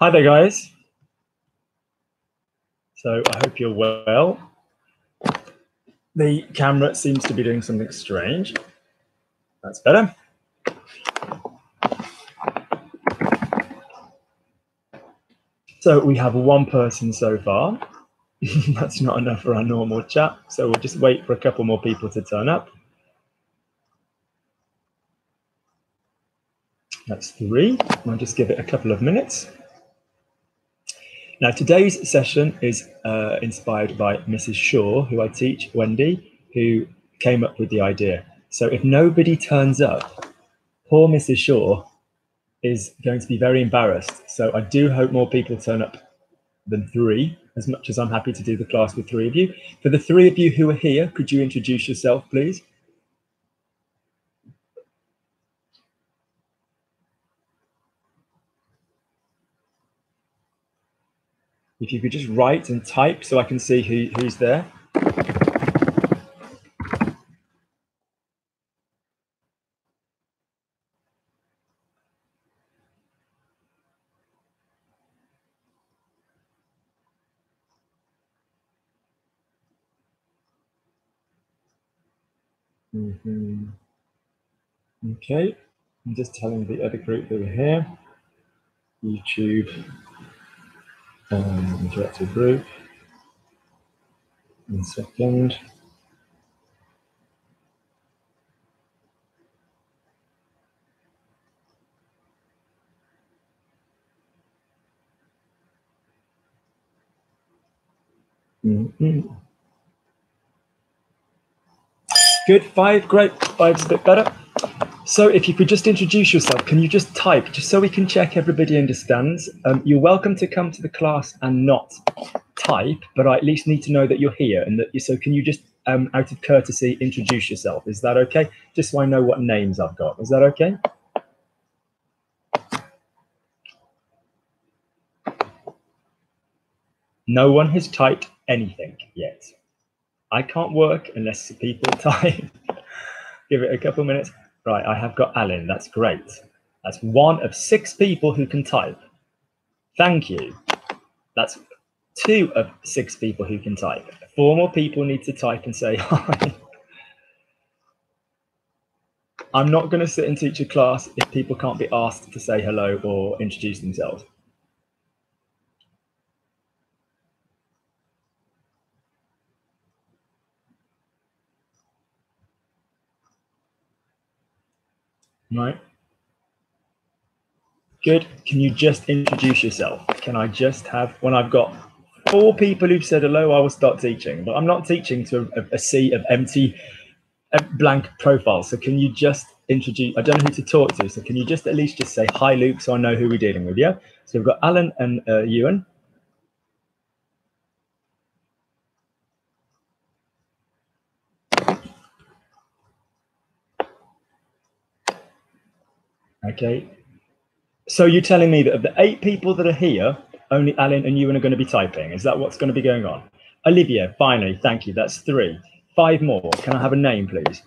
Hi there, guys. So I hope you're well. The camera seems to be doing something strange. That's better. So we have one person so far. That's not enough for our normal chat. So we'll just wait for a couple more people to turn up. That's 3. I'll just give it a couple of minutes. Now, today's session is inspired by Mrs. Shaw, who I teach, Wendy, who came up with the idea. So if nobody turns up, poor Mrs. Shaw is going to be very embarrassed. So I do hope more people turn up than 3, as much as I'm happy to do the class with 3 of you. For the 3 of you who are here, could you introduce yourself, please? If you could just write and type so I can see who's there. Okay, I'm just telling the other group that we're here. YouTube interactive group. 1 second. Good, 5, great, 5's a bit better. So if you could just introduce yourself, can you just type, just so we can check everybody understands? You're welcome to come to the class and not type, but I at least need to know that you're here. And that so can you just, out of courtesy, introduce yourself? Is that okay? Just so I know what names I've got. Is that okay? No one has typed anything yet. I can't work unless people type. Give it a couple minutes. Right, I have got Alan. That's great. That's 1 of 6 people who can type. Thank you. That's 2 of 6 people who can type. 4 more people need to type and say hi. I'm not going to sit and teach a class if people can't be asked to say hello or introduce themselves. Right. Good. Can you just introduce yourself? Can I just have, when I've got 4 people who've said hello, I will start teaching. But I'm not teaching to a sea of empty, blank profiles. So can you just introduce, I don't know who to talk to. So can you just at least just say, hi, Luke, so I know who we're dealing with, yeah? So we've got Alan and Ewan. Okay. So you're telling me that of the 8 people that are here, only Alan and Ewan are going to be typing. Is that what's going to be going on? Olivia, finally, thank you. That's 3. 5 more. Can I have a name, please?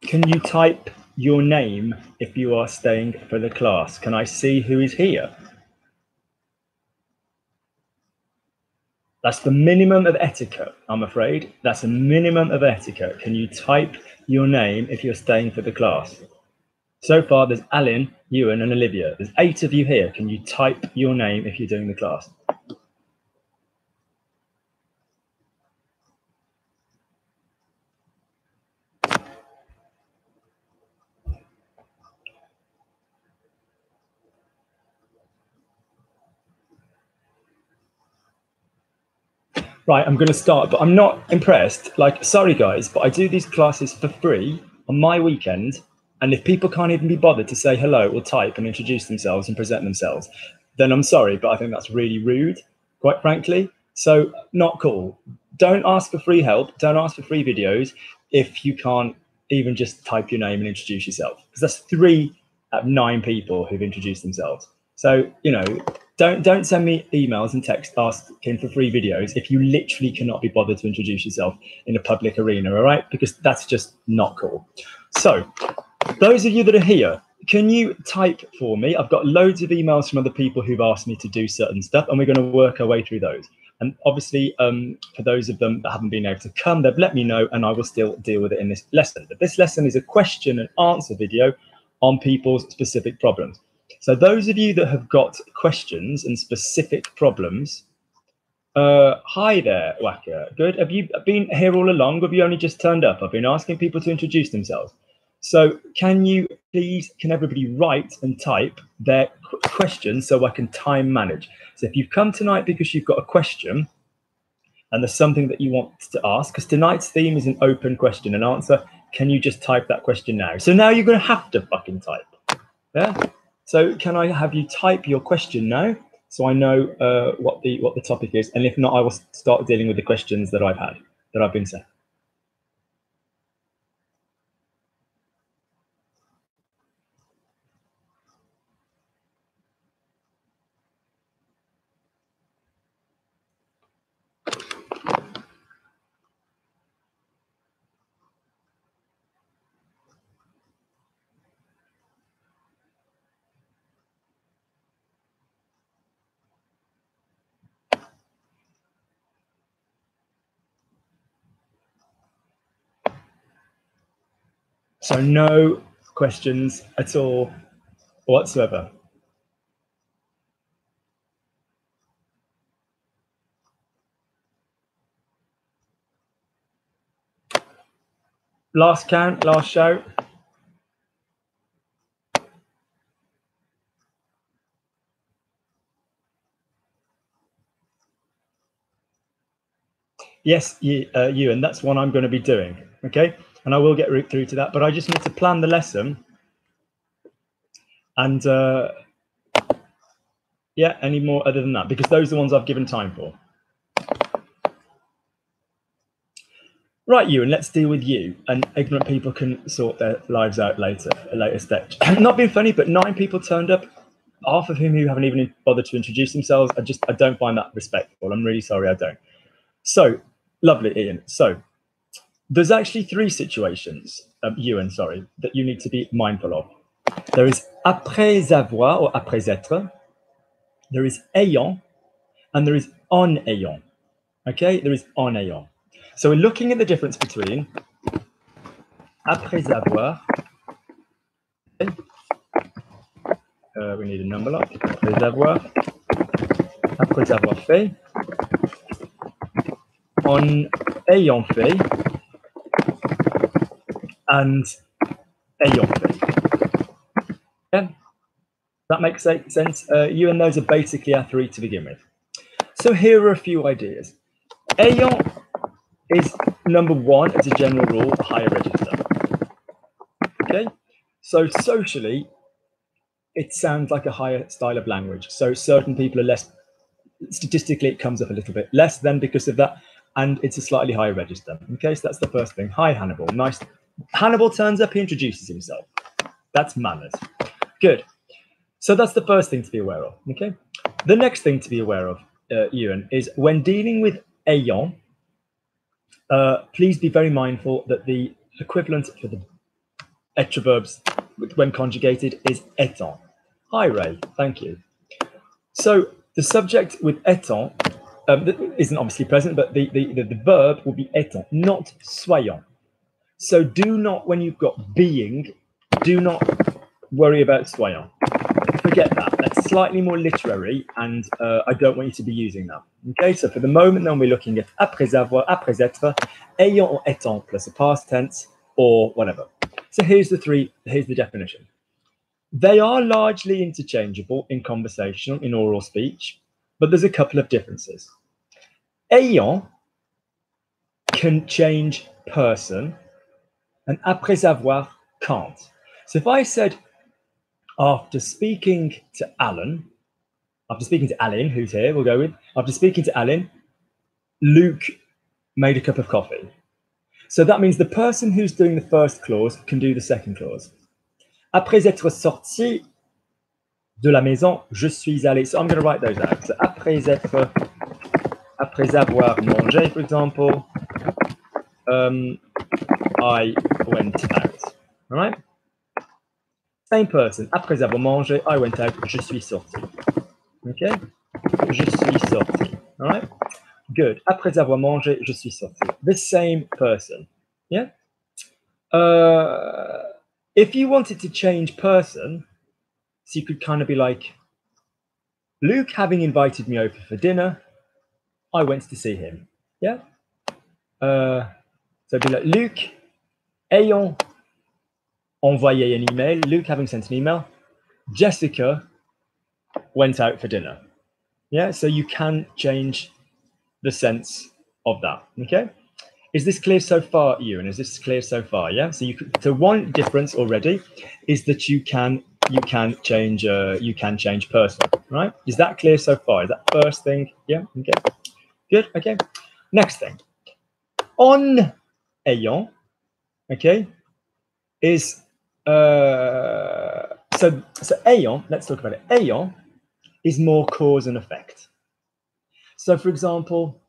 Can you type your name if you are staying for the class? Can I see who is here? That's the minimum of etiquette, I'm afraid. That's a minimum of etiquette. Can you type your name if you're staying for the class? So far, there's Alan, Ewan, and Olivia. There's 8 of you here. Can you type your name if you're doing the class? Right, I'm going to start, but I'm not impressed. Like, sorry, guys, but I do these classes for free on my weekend. And if people can't even be bothered to say hello or type and introduce themselves and present themselves, then I'm sorry, but I think that's really rude, quite frankly. So not cool. Don't ask for free help. Don't ask for free videos if you can't even just type your name and introduce yourself. Because that's 3 out of 9 people who've introduced themselves. So, you know, don't send me emails and texts asking for free videos if you literally cannot be bothered to introduce yourself in a public arena, all right? Because that's just not cool. So those of you that are here, can you type for me? I've got loads of emails from other people who've asked me to do certain stuff, and we're going to work our way through those. And obviously, for those of them that haven't been able to come, they've let me know, and I will still deal with it in this lesson. But this lesson is a question and answer video on people's specific problems. So those of you that have got questions and specific problems, hi there, Waka. Good. Have you been here all along? Or have you only just turned up? I've been asking people to introduce themselves. So can you please, can everybody write and type their questions so I can time manage? So if you've come tonight because you've got a question and there's something that you want to ask, because tonight's theme is an open question and answer, can you just type that question now? So now you're going to have to fucking type. Yeah. So can I have you type your question now so I know what the topic is? And if not, I will start dealing with the questions that I've been sent. So no questions at all whatsoever. Last count, last shout. Yes, you, and that's what I'm going to be doing. Okay, and I will get through to that, but I just need to plan the lesson. And yeah, any more other than that, because those are the ones I've given time for. Right, you, and let's deal with you. And ignorant people can sort their lives out later, at a later stage. Not being funny, but 9 people turned up, half of whom who haven't even bothered to introduce themselves. I don't find that respectful. I'm really sorry, I don't. So, lovely, Ian. So, there's actually 3 situations, Ewan, sorry, that you need to be mindful of. There is après avoir or après être, there is ayant, and there is en ayant. Okay, there is en ayant. So we're looking at the difference between après avoir, okay. We need a number lock, après avoir fait, en ayant fait, and ayant fait. Yeah, that makes sense. You and those are basically our 3 to begin with. So here are a few ideas. Ayant is number 1 as a general rule, a higher register. Okay, so socially, it sounds like a higher style of language. So certain people are less, statistically, it comes up a little bit less than because of that, and it's a slightly higher register. Okay, so that's the first thing. Hi, Hannibal. Nice. Hannibal turns up, he introduces himself. That's manners. Good. So that's the first thing to be aware of. Okay. The next thing to be aware of, Ewan, is when dealing with ayant, please be very mindful that the equivalent for the être verbs when conjugated is étant. Hi, Ray. Thank you. So the subject with étant isn't obviously present, but the verb will be étant, not soyant. So do not, when you've got being, do not worry about soyant. Forget that. That's slightly more literary, and I don't want you to be using that. Okay, so for the moment, then we're looking at après avoir, après être, ayant or étant plus a past tense or whatever. So here's the definition. They are largely interchangeable in conversation, in oral speech, but there's a couple of differences. Ayant can change person, and après avoir can't. So if I said, after speaking to Alan, who's here, we'll go with, after speaking to Alan, Luke made a cup of coffee. So that means the person who's doing the first clause can do the second clause. Après être sorti de la maison, je suis allé. So I'm going to write those out. So après avoir mangé, for example, I went out. All right? Same person. Après avoir mangé, I went out. Je suis sorti. Okay? Je suis sorti. All right? Good. Après avoir mangé, je suis sorti. The same person. Yeah? If you wanted to change person, so you could kind of be like, Luke having invited me over for dinner, I went to see him. Yeah? So it'd be like, Luke ayant envoyé an email, Luke having sent an email, Jessica went out for dinner. Yeah? So you can change the sense of that. Okay? Is this clear so far, Ewan? Is this clear so far? Yeah. So one difference already is that you can change person, right? Is that clear so far? Is that first thing? Yeah. Okay. Good. Okay. Next thing. En ayant. Okay. Is so ayant. Let's talk about it. Ayant is more cause and effect. So, for example,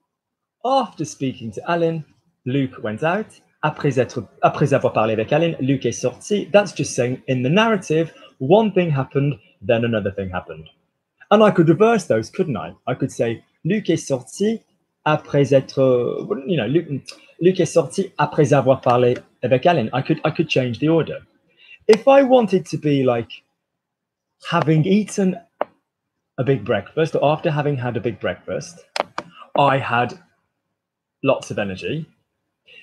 after speaking to Alan, Luke went out. Après avoir parlé avec Alan, Luke est sorti. That's just saying in the narrative, one thing happened, then another thing happened. And I could reverse those, couldn't I? I could say, Luke est sorti après être, Luke est sorti après avoir parlé avec Alan. I could change the order. If I wanted to be like having eaten a big breakfast, or after having had a big breakfast, I had lots of energy,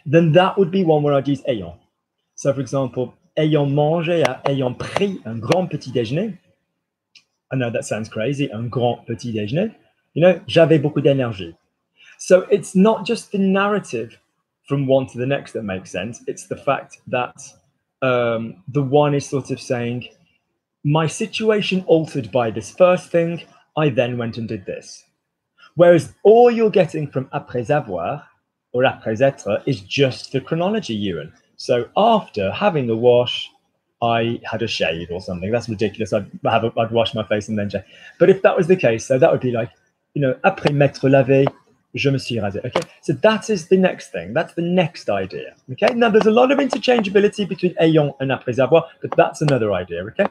then that would be one where I'd use ayant. So, for example, ayant mangé, ayant pris un grand petit déjeuner. I know that sounds crazy, un grand petit déjeuner. J'avais beaucoup d'énergie. So it's not just the narrative from one to the next that makes sense. It's the fact that the one is sort of saying, my situation altered by this first thing, I then went and did this. Whereas all you're getting from après avoir or après être is just the chronology, Ewan. So after having a wash, I had a shave or something. That's ridiculous. I'd wash my face and then shave. But if that was the case, so that would be like, après m'être lavé, je me suis rasé. Okay, so that is the next thing. That's the next idea. Okay, now there's a lot of interchangeability between ayant and après avoir, but that's another idea. Okay,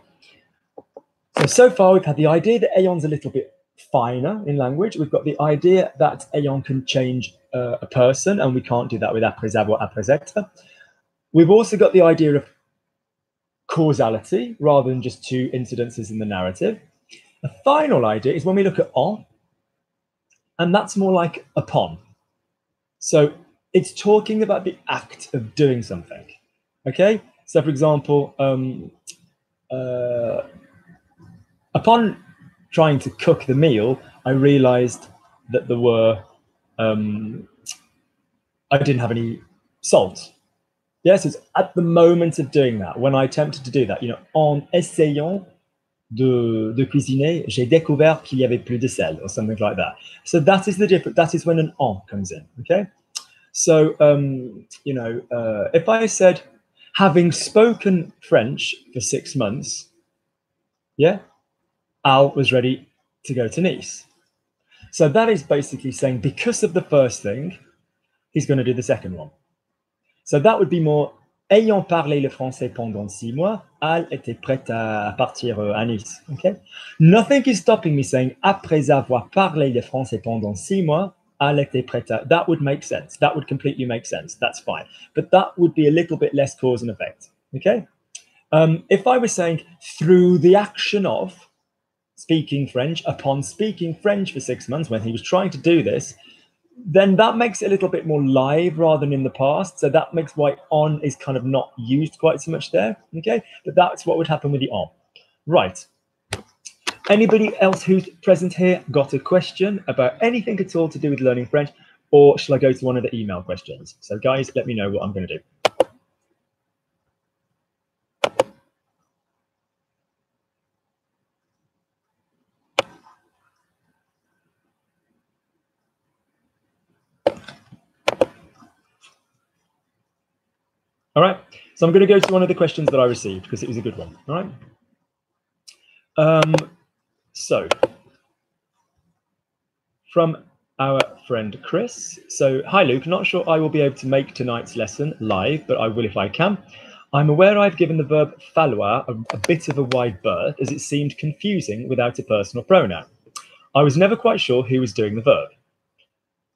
so far we've had the idea that ayant's a little bit finer in language. We've got the idea that ayant can change a person, and we can't do that with après avoir, après être. We've also got the idea of causality rather than just two incidences in the narrative. The final idea is when we look at en, and that's more like upon. So it's talking about the act of doing something. Okay, so for example, upon trying to cook the meal, I realized that there were I didn't have any salt. Yes, it's at the moment of doing that, when I attempted to do that, en essayant de cuisiner, j'ai découvert qu'il y avait plus de sel, or something like that. So that is the difference. That is when an en comes in. Okay. So if I said, having spoken French for 6 months, yeah, Al was ready to go to Nice. So that is basically saying, because of the first thing, he's going to do the second one. So that would be more, ayant parlé le français pendant 6 mois, Al était prête à partir à Nice. Okay? Nothing is stopping me saying, après avoir parlé le français pendant 6 mois, Al était prête à... That would make sense. That would completely make sense. That's fine. But that would be a little bit less cause and effect. Okay? If I was saying, through the action of speaking French, upon speaking French for 6 months, when he was trying to do this, then that makes it a little bit more live rather than in the past. So that makes why on is kind of not used quite so much there. Okay, but that's what would happen with the on. Right. Anybody else who's present here got a question about anything at all to do with learning French, or shall I go to one of the email questions? So guys, let me know what I'm going to do. All right, so I'm going to go to one of the questions that I received because it was a good one. All right. So, from our friend Chris. So, hi Luke, not sure I will be able to make tonight's lesson live, but I will if I can. I'm aware I've given the verb falloir a bit of a wide berth as it seemed confusing without a personal pronoun. I was never quite sure who was doing the verb.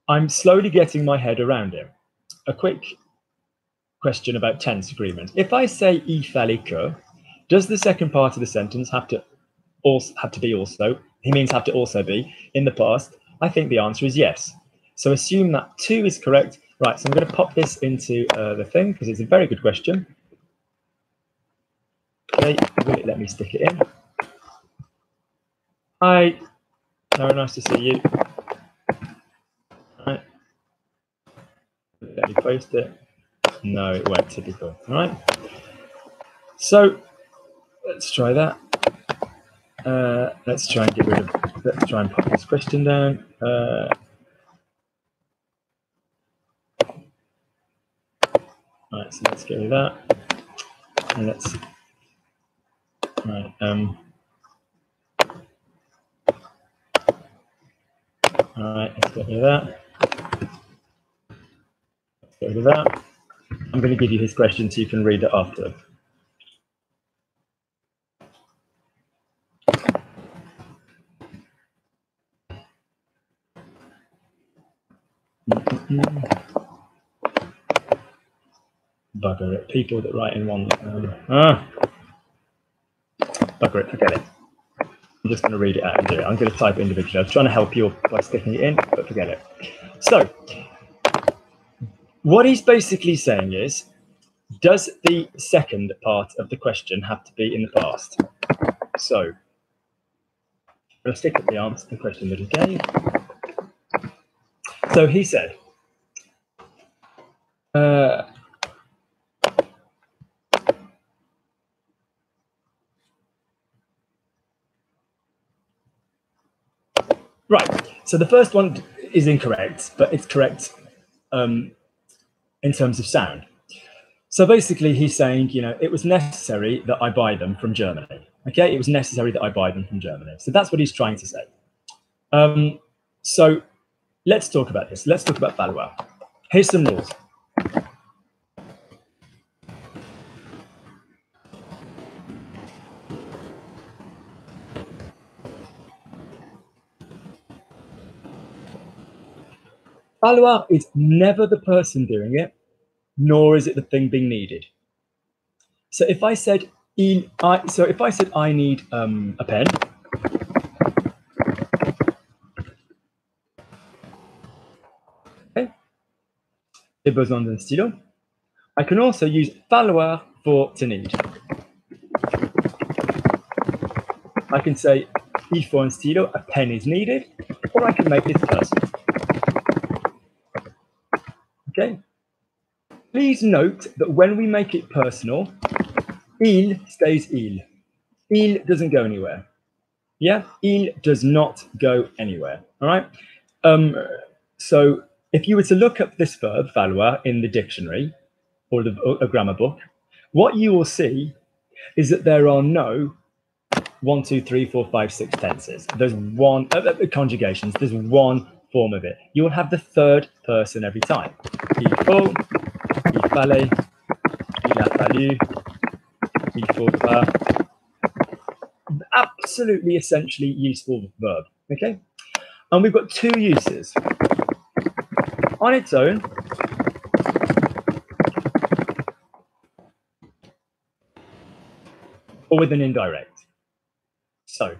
I'm slowly getting my head around it. A quick question about tense agreement. If I say il fallait que, does the second part of the sentence have to be also? He means have to also be in the past. I think the answer is yes. So assume that 2 is correct. Right, so I'm going to pop this into the thing because it's a very good question. Okay, will it let me stick it in? Hi, very nice to see you. Right. Let me post it. No, it won't, typical. All right. So let's try that. Let's try and pop this question down. Right, so let's get rid of that. And let's right. All right, let's get rid of that. Let's get rid of that. I'm going to give you his question so you can read it after. Bugger it. People that write in one. Bugger it. Forget it. I'm just going to read it out and do it. I'm going to type it individually. I was trying to help you by sticking it in, but forget it. So, what he's basically saying is, does the second part of the question have to be in the past? So, I'm going to stick at the answer to the question that he gave. So he said, right, so the first one is incorrect, but it's correct in terms of sound. So basically he's saying, you know, it was necessary that I buy them from Germany. Okay, it was necessary that I buy them from Germany. So that's what he's trying to say. So let's talk about this. Let's talk about falloir. Here's some rules. Falloir is never the person doing it, nor is it the thing being needed. So if I said I need a pen, okay, j'ai besoin d'un stylo. I can also use falloir for to need. I can say il faut un stylo, a pen is needed, or I can make this personal. Okay. Please note that when we make it personal, il stays il. Il doesn't go anywhere. Yeah, il does not go anywhere. All right. So if you were to look up this verb, falloir, in the dictionary or a grammar book, what you will see is that there are no 1, 2, 3, 4, 5, 6 tenses. There's one conjugations. There's one form of it. You will have the third person every time. Il faut, il fallait, il a fallu, il faudra. Absolutely essentially useful verb. Okay, and we've got 2 uses. On its own, or with an indirect. So,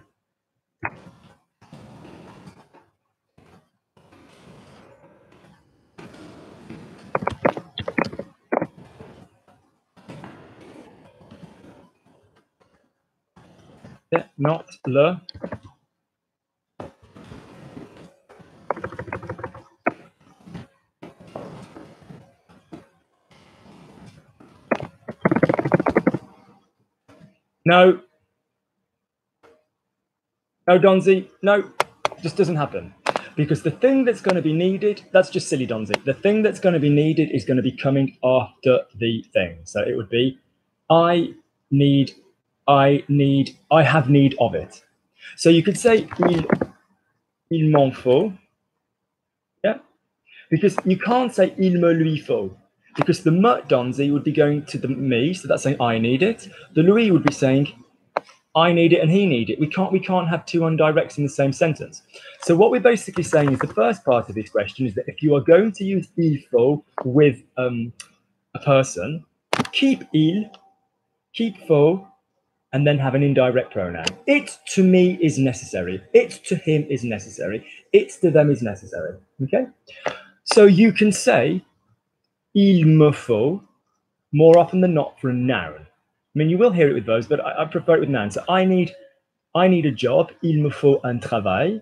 not le. No. No, Donzi. No, just doesn't happen. Because the thing that's going to be needed, that's just silly, Donzi. The thing that's going to be needed is going to be coming after the thing. So it would be, I have need of it. So you could say il m'en faut, yeah, because you can't say il me lui faut, because the me Donzi would be going to the me, so that's saying I need it. The lui would be saying I need it and he need it. We can't have two undirects in the same sentence. So what we're basically saying is the first part of this question is that if you are going to use il faut with a person, keep il, keep faut, and then have an indirect pronoun. It to me is necessary. It to him is necessary. It to them is necessary. Okay? So you can say il me faut more often than not for a noun. I mean, you will hear it with verbs, but I prefer it with nouns. So I need a job. Il me faut un travail.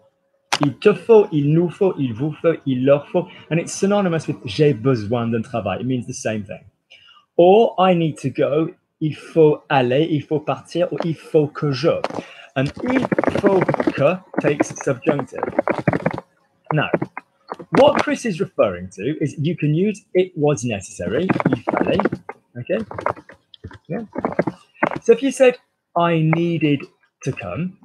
Il te faut, il nous faut, il vous faut, il leur faut. And it's synonymous with j'ai besoin d'un travail. It means the same thing. Or I need to go. Il faut aller, il faut partir, or il faut que je. And il faut que takes subjunctive. Now, what Chris is referring to is you can use it was necessary, il fallait, okay? Yeah. So if you said, I needed to come,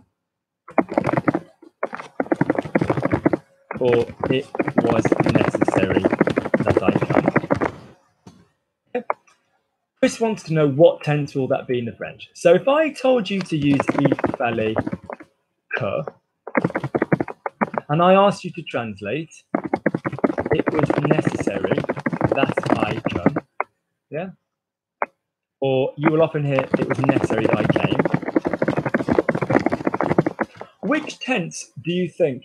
or it was necessary that I come. Okay. Chris wants to know what tense will that be in the French. So if I told you to use il fallait que, and I asked you to translate, it was necessary that I come, yeah? Or you will often hear, it was necessary that I came. Which tense do you think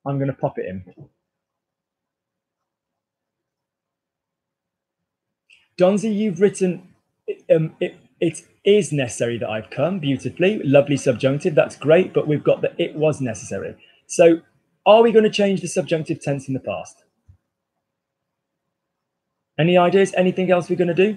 I'm going to pop it in? Donzi, you've written, it is necessary that I've come, beautifully, lovely subjunctive, that's great, but we've got that it was necessary. So are we going to change the subjunctive tense in the past? Any ideas? Anything else we're going to do?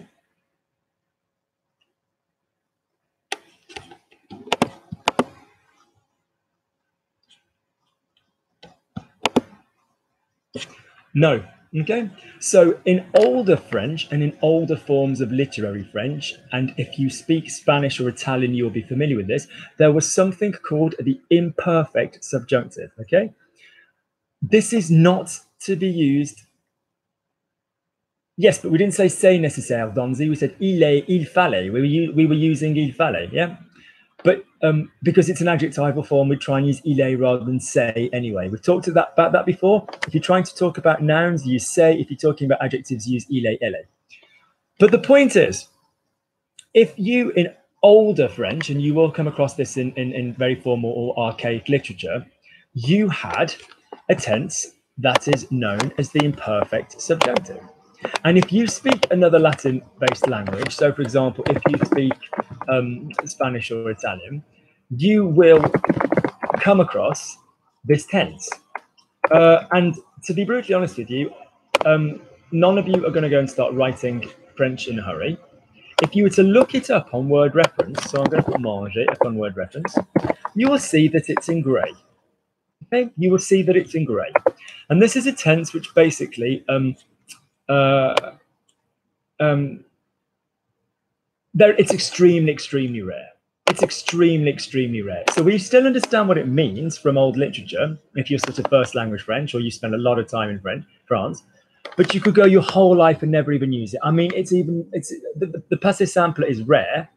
No. Okay. So in older French and in older forms of literary French, and if you speak Spanish or Italian, you'll be familiar with this, there was something called the imperfect subjunctive. Okay. This is not to be used. Yes, but we didn't say c'est nécessaire, Donzi. We said il fallait. We were using il fallait, yeah? But because it's an adjectival form, we try and use il rather than say anyway. We've talked about that before. If you're trying to talk about nouns, use say. If you're talking about adjectives, use il, elle. But the point is, if you, in older French, and you will come across this in very formal or archaic literature, you had a tense that is known as the imperfect subjunctive. And if you speak another Latin-based language, so for example, if you speak Spanish or Italian, you will come across this tense. And to be brutally honest with you, none of you are going to go and start writing French in a hurry. If you were to look it up on word reference, so I'm going to put manger up on word reference, you will see that it's in grey. Okay, you will see that it's in grey. And this is a tense which basically it's extremely rare. It's extremely rare. So we still understand what it means from old literature, if you're sort of first language French or you spend a lot of time in France, but you could go your whole life and never even use it. I mean, the passé simple is rare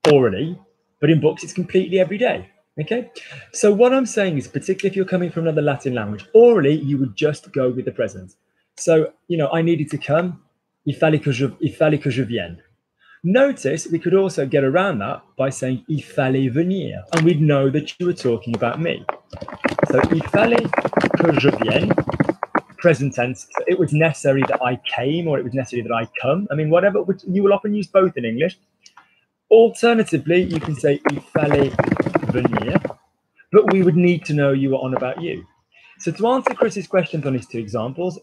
orally, but in books it's completely everyday. Okay, so what I'm saying is, particularly if you're coming from another Latin language, orally you would just go with the present. So, you know, I needed to come. Il fallait que je vienne. Notice we could also get around that by saying il fallait venir, and we'd know that you were talking about me. So il fallait que je vienne, present tense. So it was necessary that I came, or it was necessary that I come. I mean, whatever. You will often use both in English. Alternatively, you can say il fallait venir, but we would need to know you were on about you. So to answer Chris's questions on his two examples,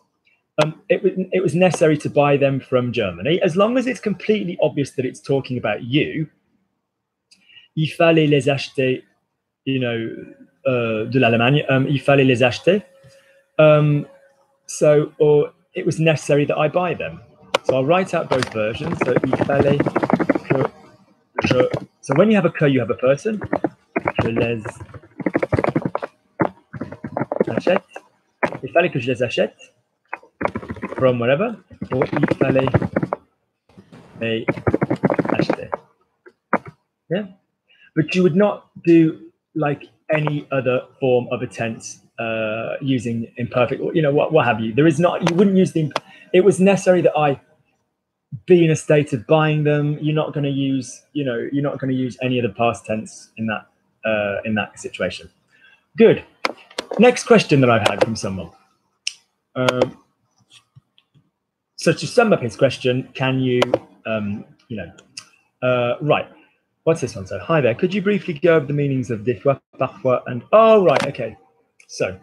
it was necessary to buy them from Germany. As long as it's completely obvious that it's talking about you, il fallait les acheter, you know, de l'Allemagne, il fallait les acheter. So, or it was necessary that I buy them. So I'll write out both versions. So il fallait que je. So when you have a que, you have a person. Je les achète. Il fallait que je les achète from wherever, or il fallait les acheter. Yeah, but you would not do like any other form of a tense using imperfect, or what have you. There is not. You wouldn't use the. It was necessary that I be in a state of buying them. You're not going to use. You're not going to use any of the past tense in that situation. Good. Next question that I've had from someone. So to sum up his question, can you, right. What's this one? So, hi there. Could you briefly go over the meanings of des fois, parfois, and oh, right. Okay. So,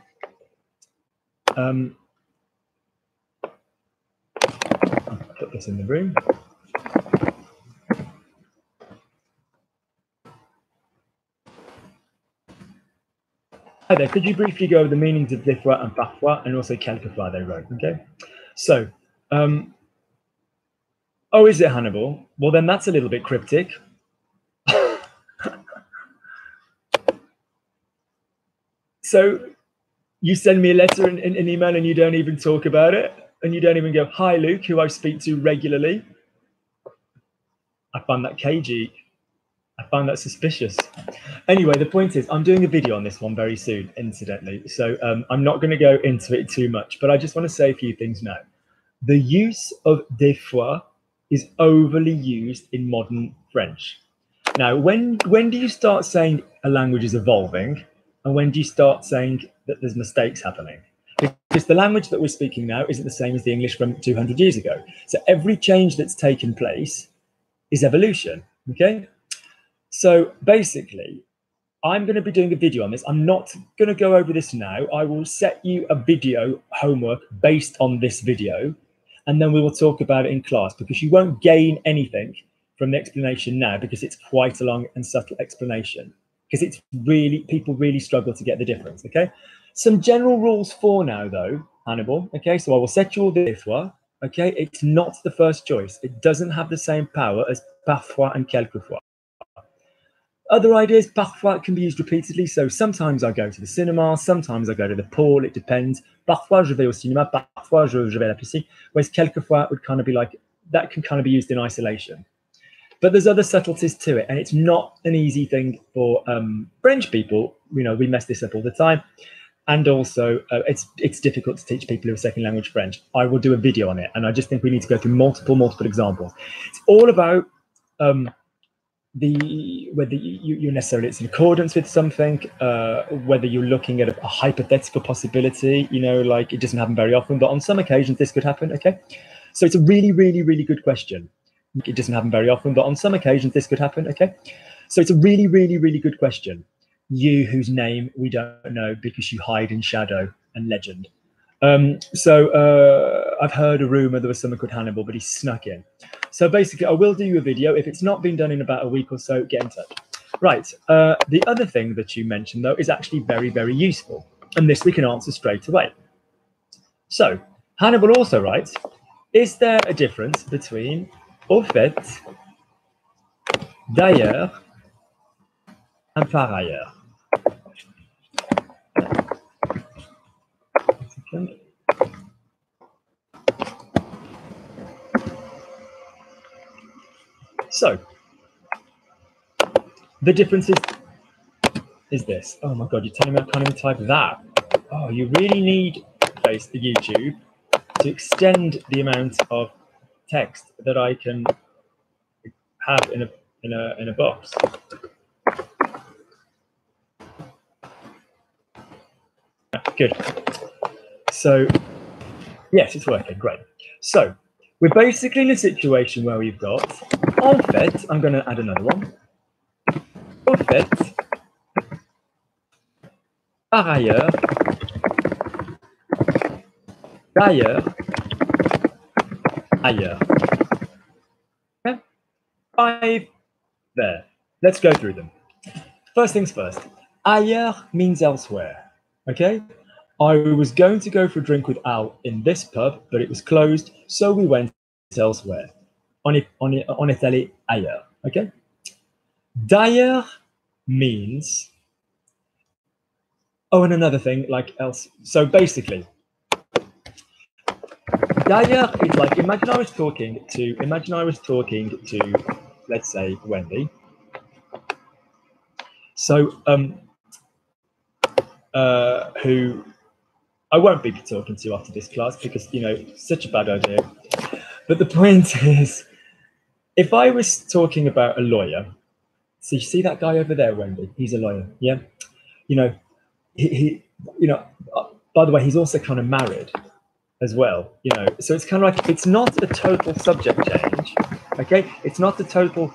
I'll put this in the room. Hi there. Could you briefly go over the meanings of des fois and parfois, and also quelquefois they wrote? Okay. So, oh, is it Hannibal? Well, then that's a little bit cryptic. So you send me a letter and an email and you don't even talk about it, and you don't even go, hi, Luke, who I speak to regularly. I find that cagey. I find that suspicious. Anyway, the point is I'm doing a video on this one very soon, incidentally. So I'm not going to go into it too much, but I just want to say a few things now. The use of des fois is overly used in modern French. Now, when do you start saying a language is evolving? And when do you start saying that there's mistakes happening? Because the language that we're speaking now isn't the same as the English from 200 years ago. So every change that's taken place is evolution, okay? So basically, I'm going to be doing a video on this. I'm not going to go over this now. I will set you a video homework based on this video, and then we will talk about it in class, because you won't gain anything from the explanation now, because it's quite a long and subtle explanation. Because it's really, people really struggle to get the difference, okay? Some general rules for now, though, Hannibal, okay? So I will set you all des fois, okay? It's not the first choice. It doesn't have the same power as parfois and quelquefois. Other ideas, parfois can be used repeatedly. So sometimes I go to the cinema, sometimes I go to the pool, it depends. Parfois je vais au cinéma, parfois je vais à la piscine. Whereas quelquefois would kind of be like, that can kind of be used in isolation. But there's other subtleties to it, and it's not an easy thing for French people. We mess this up all the time. And also, it's difficult to teach people who are second language French. I will do a video on it, and I just think we need to go through multiple examples. It's all about whether you're necessarily it's in accordance with something, whether you're looking at a hypothetical possibility, like it doesn't happen very often, but on some occasions this could happen, okay? So it's a really, really, really good question. It doesn't happen very often, but on some occasions this could happen, okay? So it's a really, really, really good question. You whose name we don't know because you hide in shadow and legend. I've heard a rumor there was someone called Hannibal, but he snuck in. So basically, I will do you a video. If it's not been done in about a week or so, get in touch. Right. The other thing that you mentioned, though, is actually very, very useful. And this we can answer straight away. So Hannibal also writes, is there a difference between au fait, d'ailleurs, and par ailleurs? So the difference is this. Oh my God, you're telling me I can't even type that. Oh, you really need the YouTube to extend the amount of text that I can have in a box. Good. So yes, it's working. Great. So we're basically in a situation where we've got en fait. I'm going to add another one. Au fait, par ailleurs, d'ailleurs, ailleurs. Okay? 5 there. Let's go through them. First things first. Ailleurs means elsewhere. Okay? I was going to go for a drink with Al in this pub, but it was closed, so we went elsewhere. On est allé ailleurs. Okay? D'ailleurs means Oh, and another thing, like else. So basically, d'ailleurs is like, imagine I was talking to, let's say, Wendy. So, who I won't be talking to after this class because, you know, such a bad idea. But the point is, if I was talking about a lawyer, so you see that guy over there, Wendy, he's a lawyer, yeah? You know, he you know, by the way, he's also kind of married as well, you know, so it's kind of like, it's not a total subject change, okay? It's not a total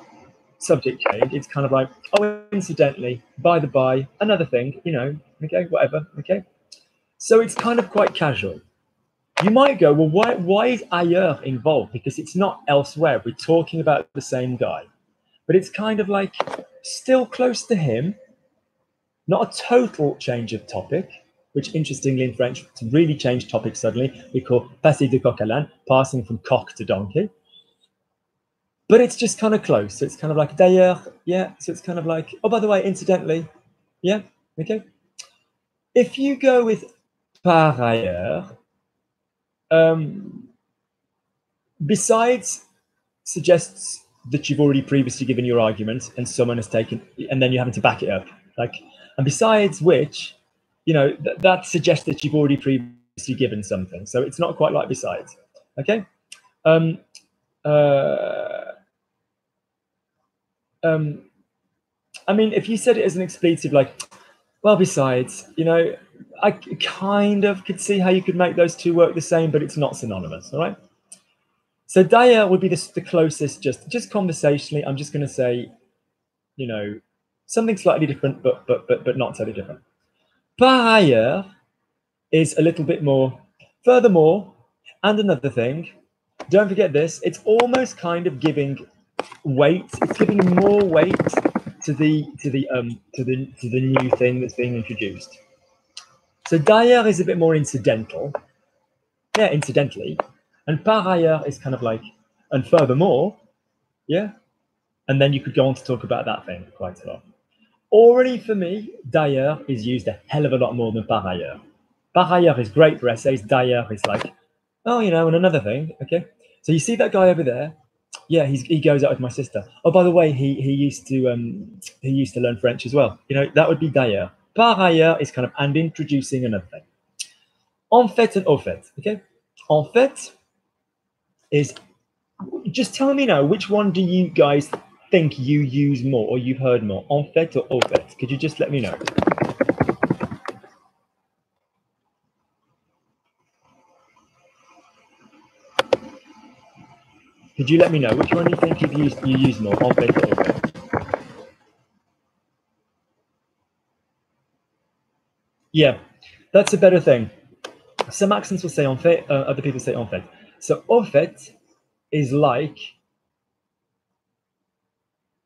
subject change. It's kind of like, oh, incidentally, by the by, another thing, you know, okay, whatever, okay? So it's kind of quite casual. You might go, well, why is ailleurs involved? Because it's not elsewhere. We're talking about the same guy. But it's kind of like still close to him, not a total change of topic, which interestingly in French, to really change topic suddenly, we call passer de coq à l'âne, passing from cock to donkey. But it's just kind of close. So it's kind of like d'ailleurs, yeah. So it's kind of like, oh, by the way, incidentally, yeah, okay. If you go with par ailleurs, besides suggests that you've already previously given your argument and someone has taken, and then you're having to back it up. Like, and besides which, you know, that suggests that you've already previously given something. So it's not quite like besides. Okay. I mean, if you said it as an expletive, like, well, besides, you know, I kind of could see how you could make those two work the same, but it's not synonymous. All right. So d'ailleurs would be the closest, just conversationally. I'm just going to say, you know, something slightly different, but not totally different. Par ailleurs is a little bit more. Furthermore, and another thing, don't forget this. It's almost kind of giving weight. It's giving more weight to the new thing that's being introduced. So d'ailleurs is a bit more incidental. Yeah, incidentally, and par ailleurs is kind of like, and furthermore, yeah. And then you could go on to talk about that thing quite a lot. Already for me, d'ailleurs is used a hell of a lot more than par ailleurs. Par ailleurs is great for essays. D'ailleurs is like, oh, you know, and another thing. Okay. So you see that guy over there? Yeah, he goes out with my sister. Oh, by the way, he used to learn French as well. You know, that would be d'ailleurs. Par ailleurs is kind of and introducing another thing. En fait and au fait. Okay. En fait is, just tell me now, which one do you guys think you use more or you've heard more? En fait or au fait? Could you just let me know? Could you let me know which one you think you use more? En fait or au fait? Yeah, that's a better thing. Some accents will say en fait, other people say en fait. So au fait is like,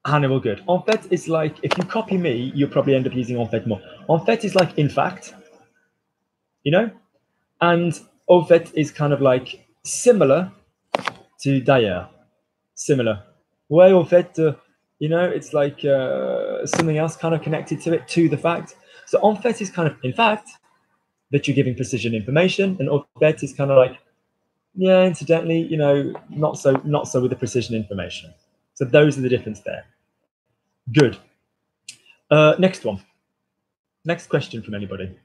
Hannibal, good. En fait is like, if you copy me, you'll probably end up using en fait more. En fait is like, in fact, you know? And au fait is kind of like similar to d'ailleurs. Similar. Ouais, au fait, you know, it's like something else kind of connected to it, to the fact. So en fait is kind of, in fact, that you're giving precision information, and au fait is kind of like, yeah, incidentally, you know, not so with the precision information. So those are the difference there. Good. Next one. Next question from anybody.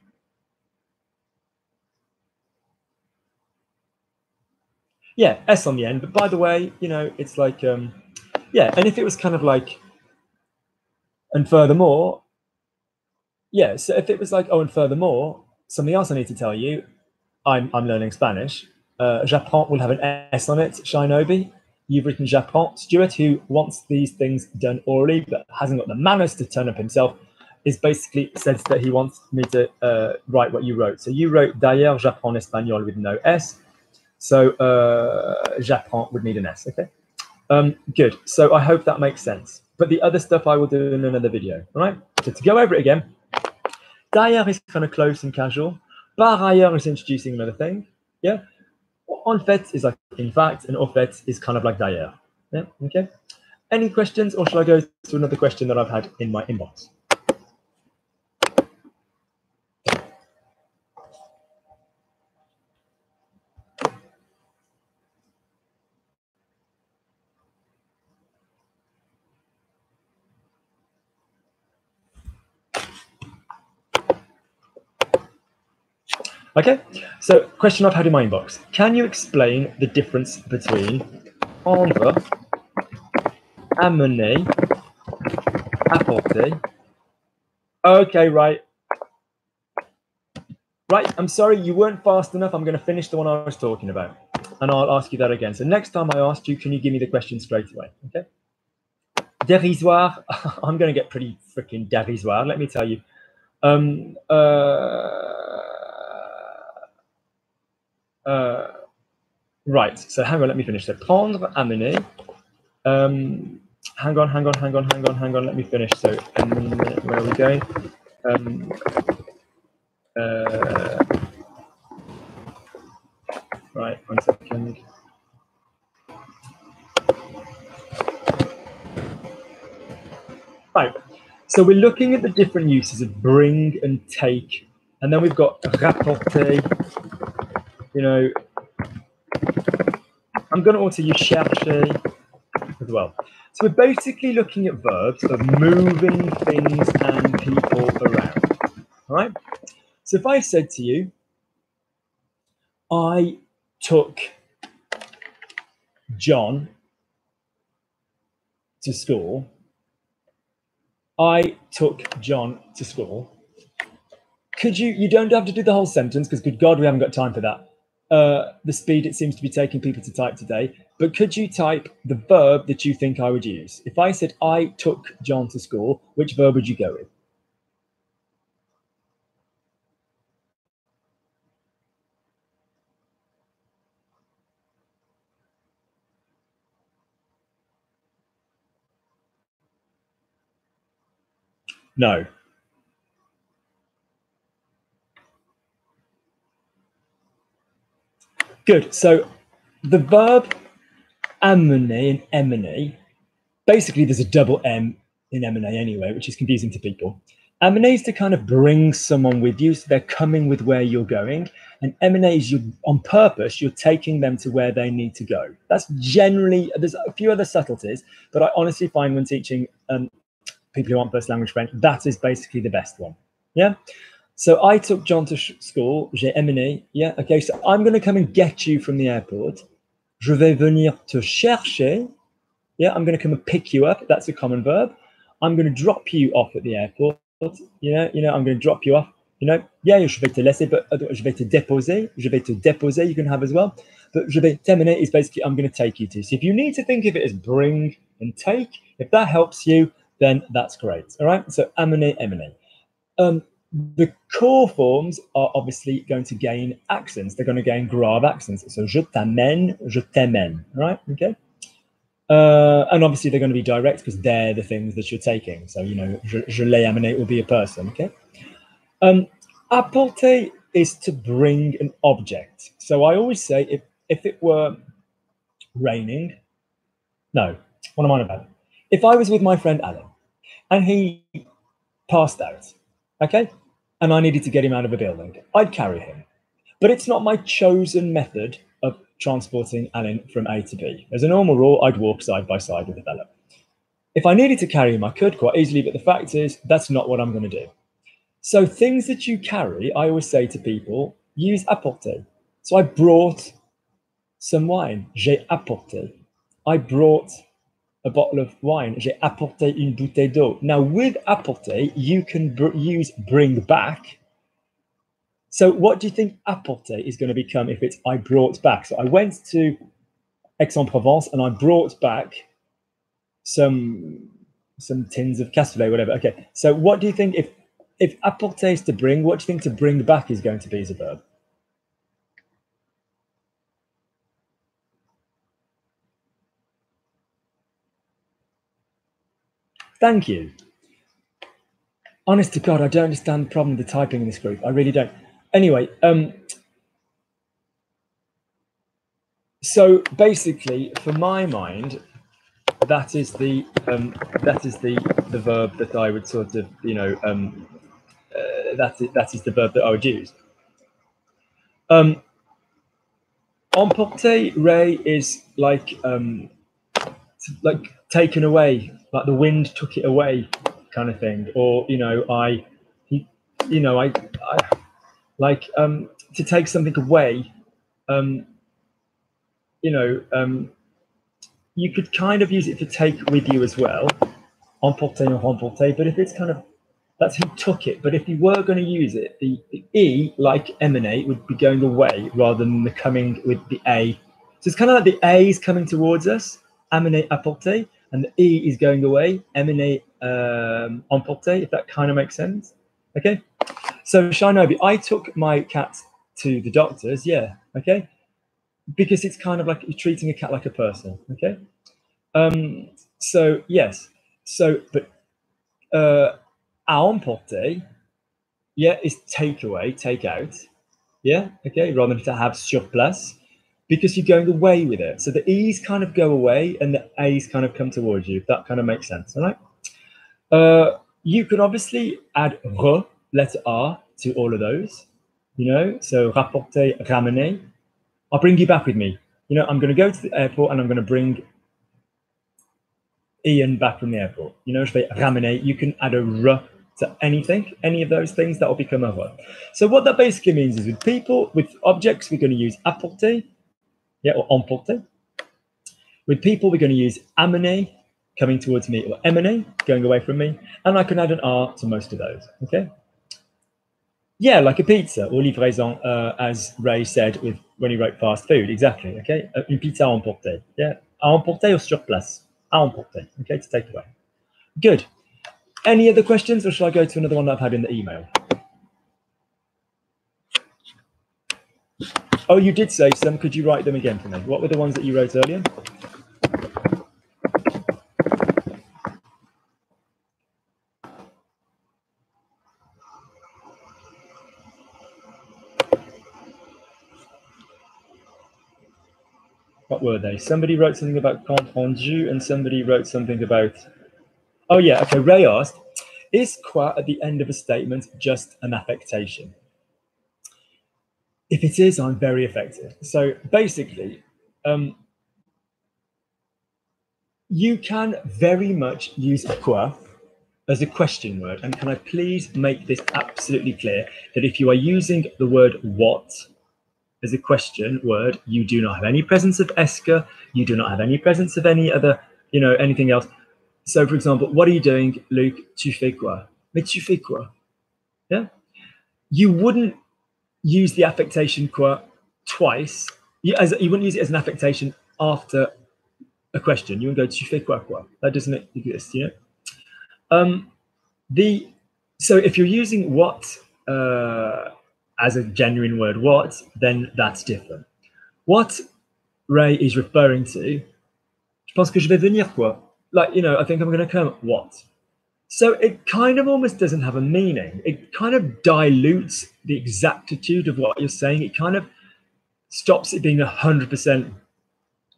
Yeah, S on the end. But by the way, you know, it's like, yeah, and if it was kind of like, and furthermore, yeah, so if it was like, oh, and furthermore, something else I need to tell you, I'm learning Spanish. J'apprends will have an S on it, Shinobi. You've written j'apprends. Stuart, who wants these things done orally but hasn't got the manners to turn up himself, is basically says that he wants me to write what you wrote. So you wrote d'ailleurs j'apprends espagnol with no S. So j'apprends would need an S, okay? Good. So I hope that makes sense. But the other stuff I will do in another video, all right? So to go over it again, d'ailleurs is kind of close and casual. Par ailleurs is introducing another thing, yeah? En fait is like in fact, and au fait is kind of like d'ailleurs. Yeah, okay. Any questions, or shall I go to another question that I've had in my inbox? Okay, so question I've had in my inbox. Can you explain the difference between prendre, amener, apporter? Okay, right. Right, I'm sorry, you weren't fast enough. I'm going to finish the one I was talking about. And I'll ask you that again. So next time I asked you, can you give me the question straight away? Okay. Dérisoire. I'm going to get pretty freaking dérisoire, let me tell you. Right, so hang on, let me finish. So prendre, amener. Hang on, let me finish. So where are we going? Right, 1 second. Right, so we're looking at the different uses of bring and take, and then we've got rapporter. You know, I'm going to also use chercher as well. So we're basically looking at verbs of moving things and people around. All right. So if I said to you, I took John to school. I took John to school. Could you don't have to do the whole sentence because good God, we haven't got time for that. The speed it seems to be taking people to type today. But could you type the verb that you think I would use? If I said I took John to school, which verb would you go with? No. Good. So the verb amener and emene, basically there's a double M in emene anyway, which is confusing to people. Amener is to kind of bring someone with you, so they're coming with where you're going. And emene is you on purpose, you're taking them to where they need to go. That's generally, there's a few other subtleties, but I honestly find when teaching people who aren't first language French, that is basically the best one. Yeah. So I took John to school. J'ai emmené. Yeah. Okay. So I'm going to come and get you from the airport. Je vais venir te chercher. Yeah. I'm going to come and pick you up. That's a common verb. I'm going to drop you off at the airport. I'm going to drop you off. Yeah, je vais te laisser, but je vais te déposer. Je vais te déposer. You can have as well. But je vais t'emmener is basically I'm going to take you to. So if you need to think of it as bring and take, if that helps you, then that's great. All right. So amener, emmener. The core forms are obviously going to gain accents. They're going to gain grave accents. So je t'amène, je t'emmène. Right? Okay. And obviously they're going to be direct because they're the things that you're taking. So je l'ai amené will be a person. Okay. Apporter is to bring an object. So I always say if it were raining, no, what am I on about? If I was with my friend Alan and he passed out, okay, and I needed to get him out of a building, I'd carry him. But it's not my chosen method of transporting Alan from A to B. As a normal rule, I'd walk side by side with the fella. If I needed to carry him, I could quite easily, but the fact is, that's not what I'm going to do. So things that you carry, I always say to people, use apporter. So I brought some wine. J'ai apporté. I brought a bottle of wine. J'ai apporté une bouteille d'eau. Now, with apporter, you can use bring back. So what do you think apporter is going to become if it's I brought back? So I went to Aix-en-Provence and I brought back some tins of cassoulet, whatever. Okay, so what do you think if apporter is to bring, what do you think to bring back is going to be as a verb? Thank you. Honest to God, I don't understand the problem with the typing in this group. I really don't. Anyway, so basically, for my mind, that is the verb that I would sort of that is the verb that I would use. Emporter, Ray, is like taken away, like the wind took it away, kind of thing. Or to take something away, you could kind of use it to take with you as well, emporter or remporter. But if it's kind of, that's who took it. But if you were going to use it, the E, like emanate, would be going away rather than the coming with the A. So it's kind of like the A is coming towards us, amener, apporter, and the E is going away, emanate, emporter, if that kind of makes sense. Okay. So Shinobi, I took my cat to the doctor's, yeah, okay, because it's kind of like you're treating a cat like a person, okay. So yes, so but à emporter, yeah, is take away, take out, yeah, okay, rather than to have sur place, because you're going away with it. So the E's kind of go away and the A's kind of come towards you, if that kind of makes sense, all right. You could obviously add re, letter R, to all of those, so rapporter, ramener. I'll bring you back with me. I'm going to go to the airport and I'm going to bring Ian back from the airport. Je vais ramener. You can add a r to anything, any of those things, that will become a re. So what that basically means is with people, with objects, we're going to use apporter, yeah, or emporter. With people, we're going to use amener, coming towards me, or emmener, going away from me. And I can add an R to most of those, okay? Yeah, like a pizza or livraison, as Ray said when he wrote fast food, exactly, okay? Une pizza à emporter, yeah? À emporter or sur place? À emporter, okay, to take away. Good. Any other questions, or shall I go to another one that I've had in the email? Oh, you did say some. Could you write them again for me? What were the ones that you wrote earlier? What were they? Somebody wrote something about comprendu and somebody wrote something about... Oh, yeah, okay. Ray asked, is quoi at the end of a statement just an affectation? If it is, I'm very affected. So basically, you can very much use quoi as a question word. And can I please make this absolutely clear that if you are using the word what as a question word, you do not have any presence of esker, you do not have any presence of any other, anything else. So for example, what are you doing, Luke? Tu fais quoi? Mais tu fais quoi? Yeah. You wouldn't use the affectation quoi twice. You wouldn't use it as an affectation after a question. You would go tu fais quoi quoi. That doesn't exist, So if you're using what as a genuine word what, then that's different. What Ray is referring to, je pense que je vais venir quoi. Like, I think I'm going to come, what? So it kind of almost doesn't have a meaning. It kind of dilutes the exactitude of what you're saying. It kind of stops it being 100%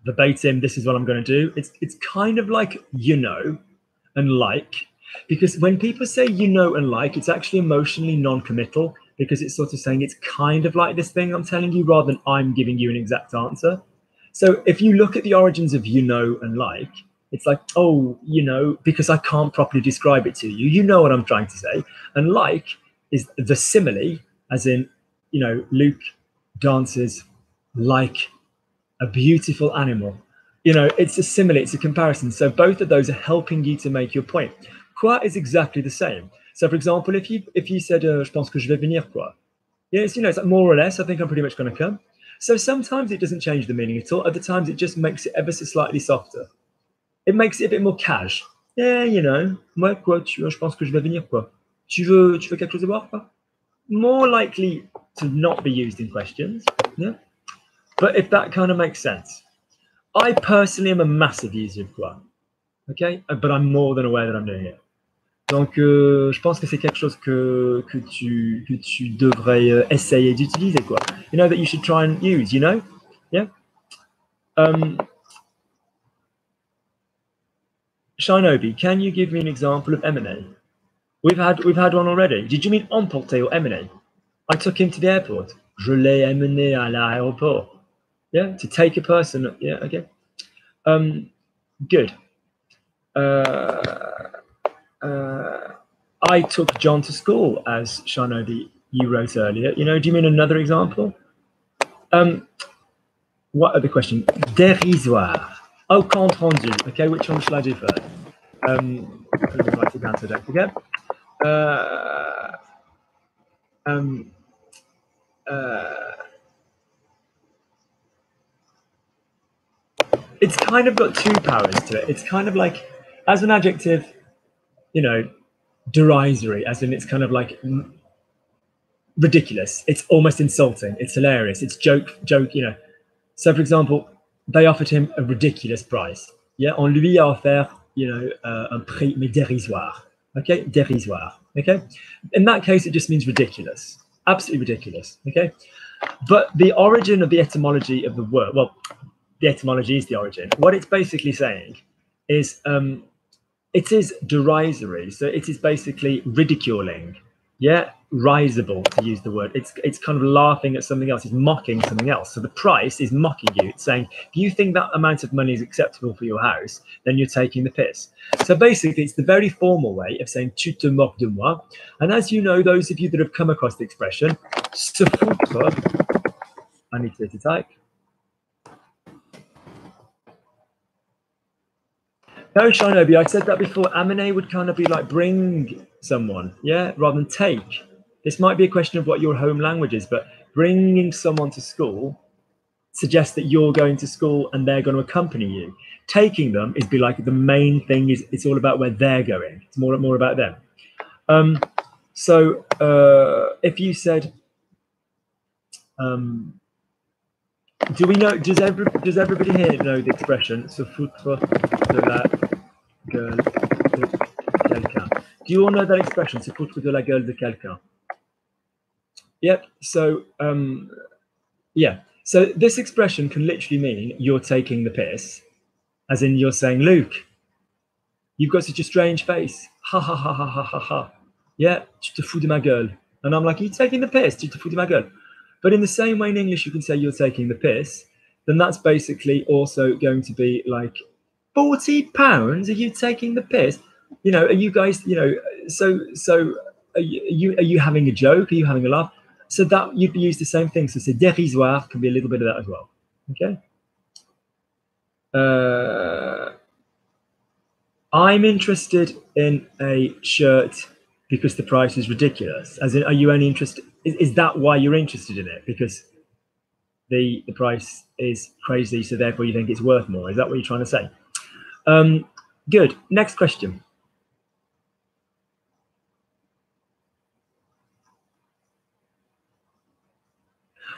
verbatim, this is what I'm going to do. It's kind of like and like, because when people say and like, it's actually emotionally non-committal, because it's sort of saying it's kind of like this thing I'm telling you rather than I'm giving you an exact answer. So if you look at the origins of and like, it's like, oh, because I can't properly describe it to you. You know what I'm trying to say. And like is the simile, as in, Luke dances like a beautiful animal. It's a simile, it's a comparison. So both of those are helping you to make your point. Quoi is exactly the same. So for example, if you said, je pense que je vais venir quoi. Yes, it's like more or less, I think I'm pretty much going to come. So sometimes it doesn't change the meaning at all. Other times it just makes it ever so slightly softer. It makes it a bit more cash. Yeah, moi quoi, je pense que je vais venir quoi. Tu veux quelque chose à boire quoi? More likely to not be used in questions. Yeah. But if that kind of makes sense. I personally am a massive user of quoi. Okay? But I'm more than aware that I'm doing it. Donc, je pense que c'est quelque chose que tu devrais essayer d'utiliser, quoi. That you should try and use, Yeah? Shinobi, can you give me an example of M&A? We've had one already. Did you mean emporter or M&A? I took him to the airport. Je l'ai amené à l'aéroport. Yeah, to take a person. Yeah, okay. Good. I took John to school, as Shinobi you wrote earlier. You know, do you mean another example? What other question? Dérisoire. Au compte rendu. Okay, which one shall I do first? Let me write it down so I don't forget. It's kind of got two powers to it. It's kind of like, as an adjective, you know, derisory, as in it's kind of like ridiculous. It's almost insulting. It's hilarious. It's joke, you know. So, for example, they offered him a ridiculous price. Yeah, on lui a offert, you know, un prix mais dérisoire. Okay, dérisoire. Okay, in that case, it just means ridiculous, absolutely ridiculous. Okay, but the origin of the etymology of the word, well, the etymology is the origin. What it's basically saying is it is derisory, so it is basically ridiculing. Yeah, risible, to use the word. It's kind of laughing at something else. It's mocking something else. So the price is mocking you. It's saying, if you think that amount of money is acceptable for your house, then you're taking the piss. So basically, it's the very formal way of saying tu te moques de moi. And as you know, those of you that have come across the expression, se foutre, I need to type. No, Shinobi, I said that before. Amine would kind of be like bring someone, yeah, rather than take. This might be a question of what your home language is, but bringing someone to school suggests that you're going to school and they're going to accompany you. Taking them is be like the main thing is it's all about where they're going. It's more about them. So if you said, do we know? Does everybody here know the expression "se foutre de la gueule de quelqu'un"? Do you all know that expression, se foutre de la gueule de quelqu'un? Yep. So, yeah. So this expression can literally mean you're taking the piss, as in you're saying, Luke, you've got such a strange face. Ha ha ha ha ha ha ha. Yeah, tu te fous de ma gueule. And I'm like, are you taking the piss? Tu te fous de ma gueule. But in the same way in English, you can say you're taking the piss. Then that's basically also going to be like, £40? Are you taking the piss? You know, are you guys, you know, so are you having a joke? Are you having a laugh? So that you'd use the same thing. So c'est dérisoire can be a little bit of that as well. Okay. I'm interested in a shirt because the price is ridiculous. As in, are you only interested? Is that why you're interested in it? Because the price is crazy, so therefore you think it's worth more. Is that what you're trying to say? Good. Next question.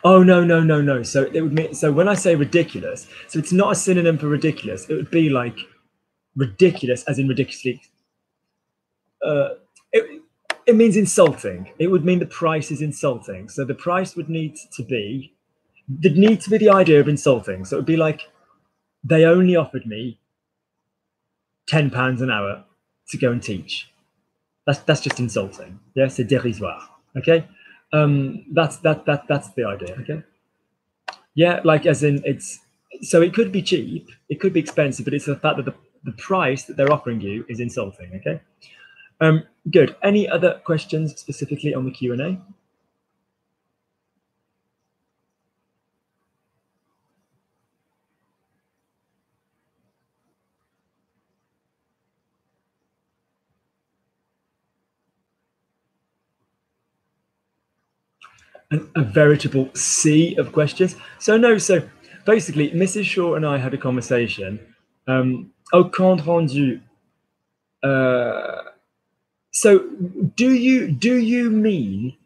Oh no. So it would mean, so when I say ridiculous, so it's not a synonym for ridiculous. It would be like ridiculous, as in ridiculously. It means insulting. It would mean the price is insulting. So the price would need to be, there'd need to be the idea of insulting. So it would be like, they only offered me £10 an hour to go and teach. That's just insulting. Yeah, c'est dérisoire. Okay, that's the idea. Okay, yeah, like as in it's, so it could be cheap, it could be expensive, but it's the fact that the price that they're offering you is insulting. Okay, good. Any other questions specifically on the Q&A? A veritable sea of questions. So no, so basically, Mrs. Shaw and I had a conversation. Au compte rendu. So do you mean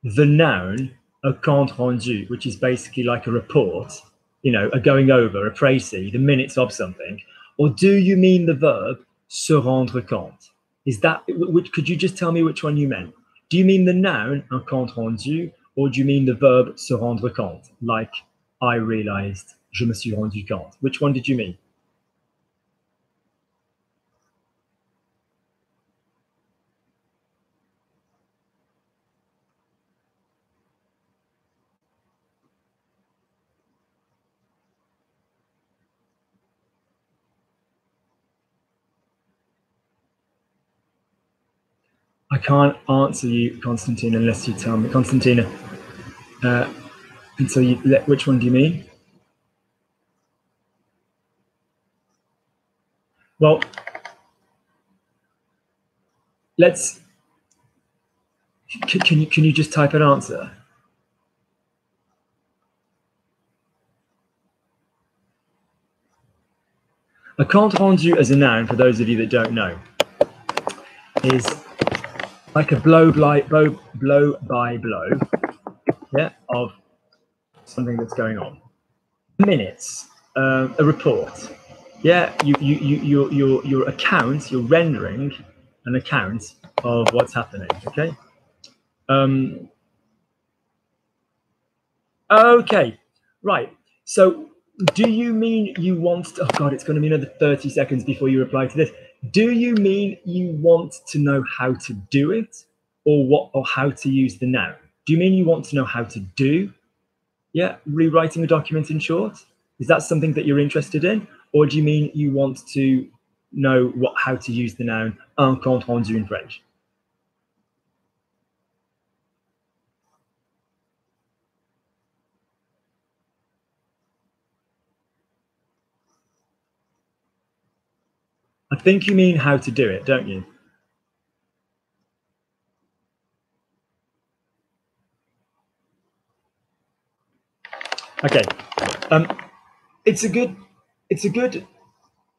the noun au compte rendu, which is basically like a report, you know, a going over, a précis, the minutes of something, or do you mean the verb se rendre compte? Is that, which, could you just tell me which one you meant? Do you mean the noun un compte rendu, or do you mean the verb se rendre compte, like I realized, je me suis rendu compte? Which one did you mean? I can't answer you, Constantine, unless you tell me. Constantina, and so which one do you mean? Well, let's, can you just type an answer? A compte rendu as a noun, for those of you that don't know, is like a blow by blow, yeah, of something that's going on. Minutes, a report, yeah, your account, you're rendering an account of what's happening, okay? Okay, right. So do you mean you want to, oh God, it's going to be another 30 seconds before you reply to this. Do you mean you want to know how to do it, or what, or how to use the noun? Do you mean you want to know how to do? Yeah, rewriting a document in short? Is that something that you're interested in? Or do you mean you want to know how to use the noun un compte rendu in French? I think you mean how to do it, don't you? Okay. It's a good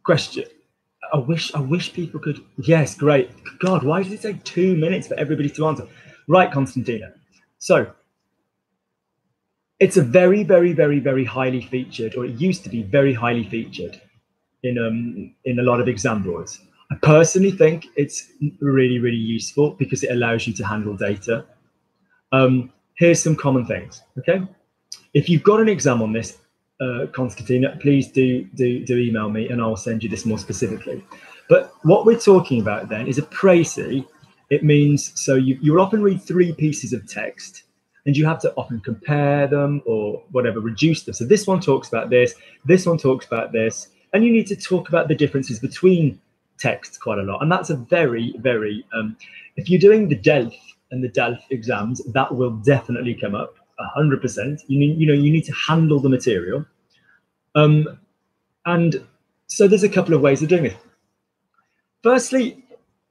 question. I wish people could. Yes, great. God, why does it take 2 minutes for everybody to answer? Right, Constantina. So it's a very, very, very, very highly featured, or it used to be very highly featured in a lot of exam boards. I personally think it's really, really useful because it allows you to handle data. Here's some common things. Okay, if you've got an exam on this, Constantina, please do email me and I'll send you this more specifically. But what we're talking about then is a précis. It means, so you'll often read 3 pieces of text and you have to often compare them or whatever, reduce them. So this one talks about this one talks about this, and you need to talk about the differences between texts quite a lot. And that's a very, very, if you're doing the DELF and the DELF exams, that will definitely come up. 100%. You need to handle the material, and so there's a couple of ways of doing it. Firstly,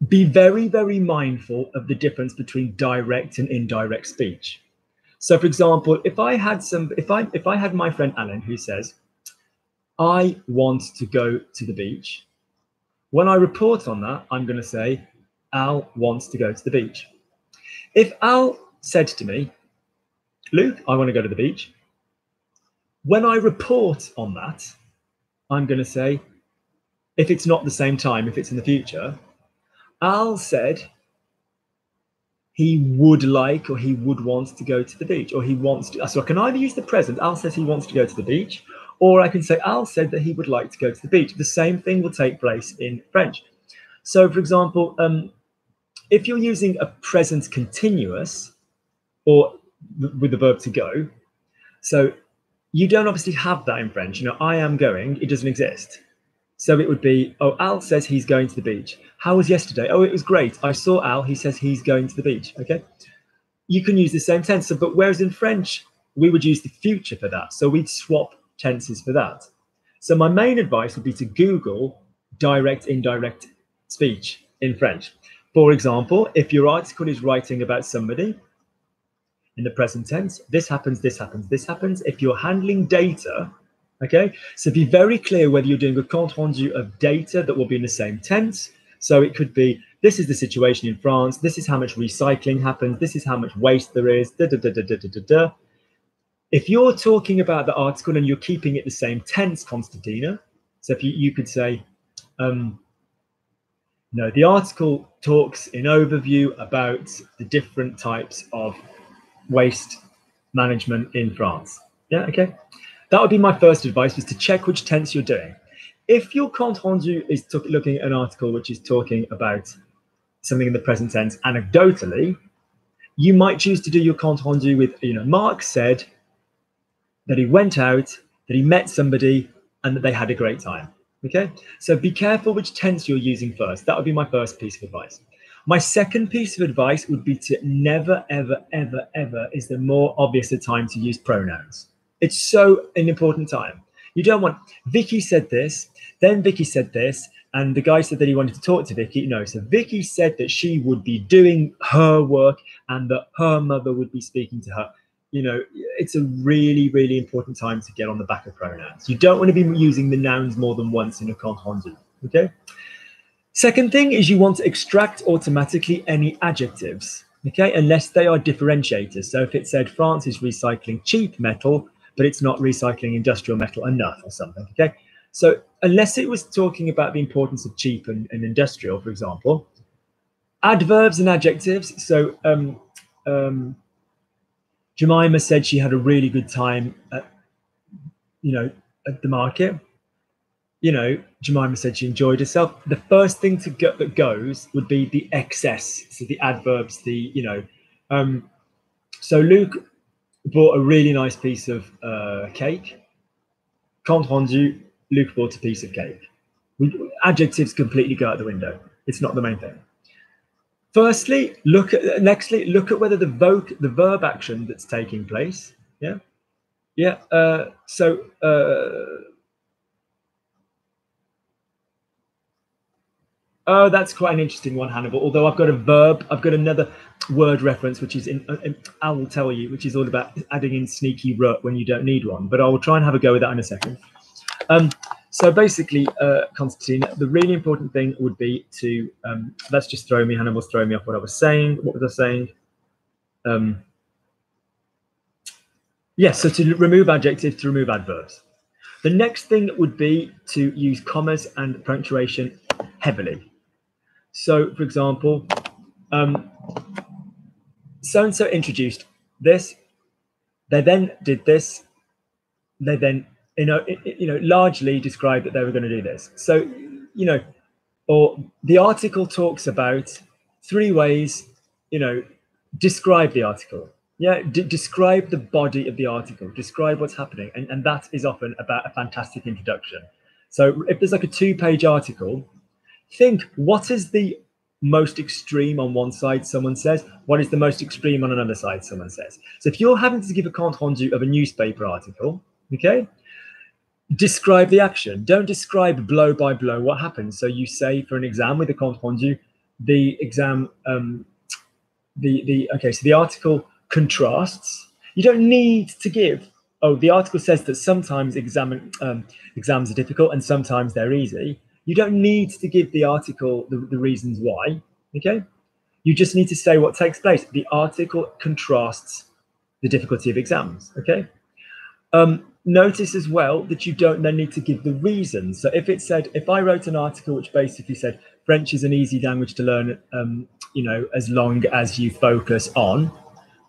be very, very mindful of the difference between direct and indirect speech. So, for example, if I had my friend Alan who says, "I want to go to the beach," when I report on that, I'm going to say, "Al wants to go to the beach." If Al said to me, "Luke, I want to go to the beach," when I report on that, I'm going to say, if it's not the same time, if it's in the future, Al said he would like, or he would want to go to the beach, or he wants to. So I can either use the present, Al says he wants to go to the beach, or I can say Al said that he would like to go to the beach. The same thing will take place in French. So, for example, if you're using a present continuous, or with the verb to go, so you don't obviously have that in French. I am going, it doesn't exist. So it would be, oh, Al says he's going to the beach. How was yesterday? Oh, it was great. I saw Al, he says he's going to the beach. Okay. You can use the same tense, but whereas in French, we would use the future for that. So we'd swap tenses for that. So my main advice would be to Google direct, indirect speech in French. For example, if your article is writing about somebody, in the present tense, this happens, this happens, this happens. If you're handling data, okay, so be very clear whether you're doing a compte rendu of data that will be in the same tense. So it could be, this is the situation in France, this is how much recycling happens, this is how much waste there is, da, da, da, da, da, da, da. If you're talking about the article and you're keeping it the same tense, Constantina, so if you could say, no, the article talks in overview about the different types of waste management in France. Yeah, okay. That would be my first advice, is to check which tense you're doing. If your compte rendu is looking at an article which is talking about something in the present tense anecdotally, you might choose to do your compte rendu with, Mark said that he went out, that he met somebody, and that they had a great time. Okay, so be careful which tense you're using first. That would be my first piece of advice. My second piece of advice would be to never, ever, ever, ever is the more obvious a time to use pronouns. It's so an important time. You don't want, Vicky said this, then Vicky said this, and the guy said that he wanted to talk to Vicky. No, so Vicky said that she would be doing her work and that her mother would be speaking to her. You know, it's a really, really important time to get on the back of pronouns. You don't want to be using the nouns more than once in a compte rendu, okay? Second thing is you want to extract automatically any adjectives, okay, unless they are differentiators. So if it said France is recycling cheap metal, but it's not recycling industrial metal enough or something, okay? So unless it was talking about the importance of cheap and industrial, for example, adverbs and adjectives. So Jemima said she had a really good time at, at the market. Jemima said she enjoyed herself. The first thing to go that goes would be the excess. So the adverbs, so Luke bought a really nice piece of cake. Compte rendu, Luke bought a piece of cake. Adjectives completely go out the window. It's not the main thing. Firstly, look at whether the verb action that's taking place. Oh, that's quite an interesting one, Hannibal. Although I've got another word reference, which is I will tell you, which is all about adding in sneaky rut when you don't need one. But I will try and have a go with that in a second. So basically, Constantine, the really important thing would be to that's just throwing me. Hannibal's throwing me off what I was saying. What was I saying? Yes, so to remove adjectives, to remove adverbs. The next thing would be to use commas and punctuation heavily. So, for example, so-and-so introduced this. They then did this. They then, largely described that they were going to do this. So, or the article talks about 3 ways, describe the article. Yeah, describe the body of the article. Describe what's happening. And that is often about a fantastic introduction. So if there's like a 2-page article, think, what is the most extreme on one side, someone says? What is the most extreme on another side, someone says? So if you're having to give a compte rendu of a newspaper article, okay, describe the action. Don't describe blow by blow what happens. So you say for an exam with a compte rendu, the exam, so the article contrasts. You don't need to give, the article says that sometimes exams are difficult and sometimes they're easy. You don't need to give the article the reasons why, okay? You just need to say what takes place. The article contrasts the difficulty of exams, okay? Notice as well that you don't then need to give the reasons. So if I wrote an article which basically said French is an easy language to learn, as long as you focus on,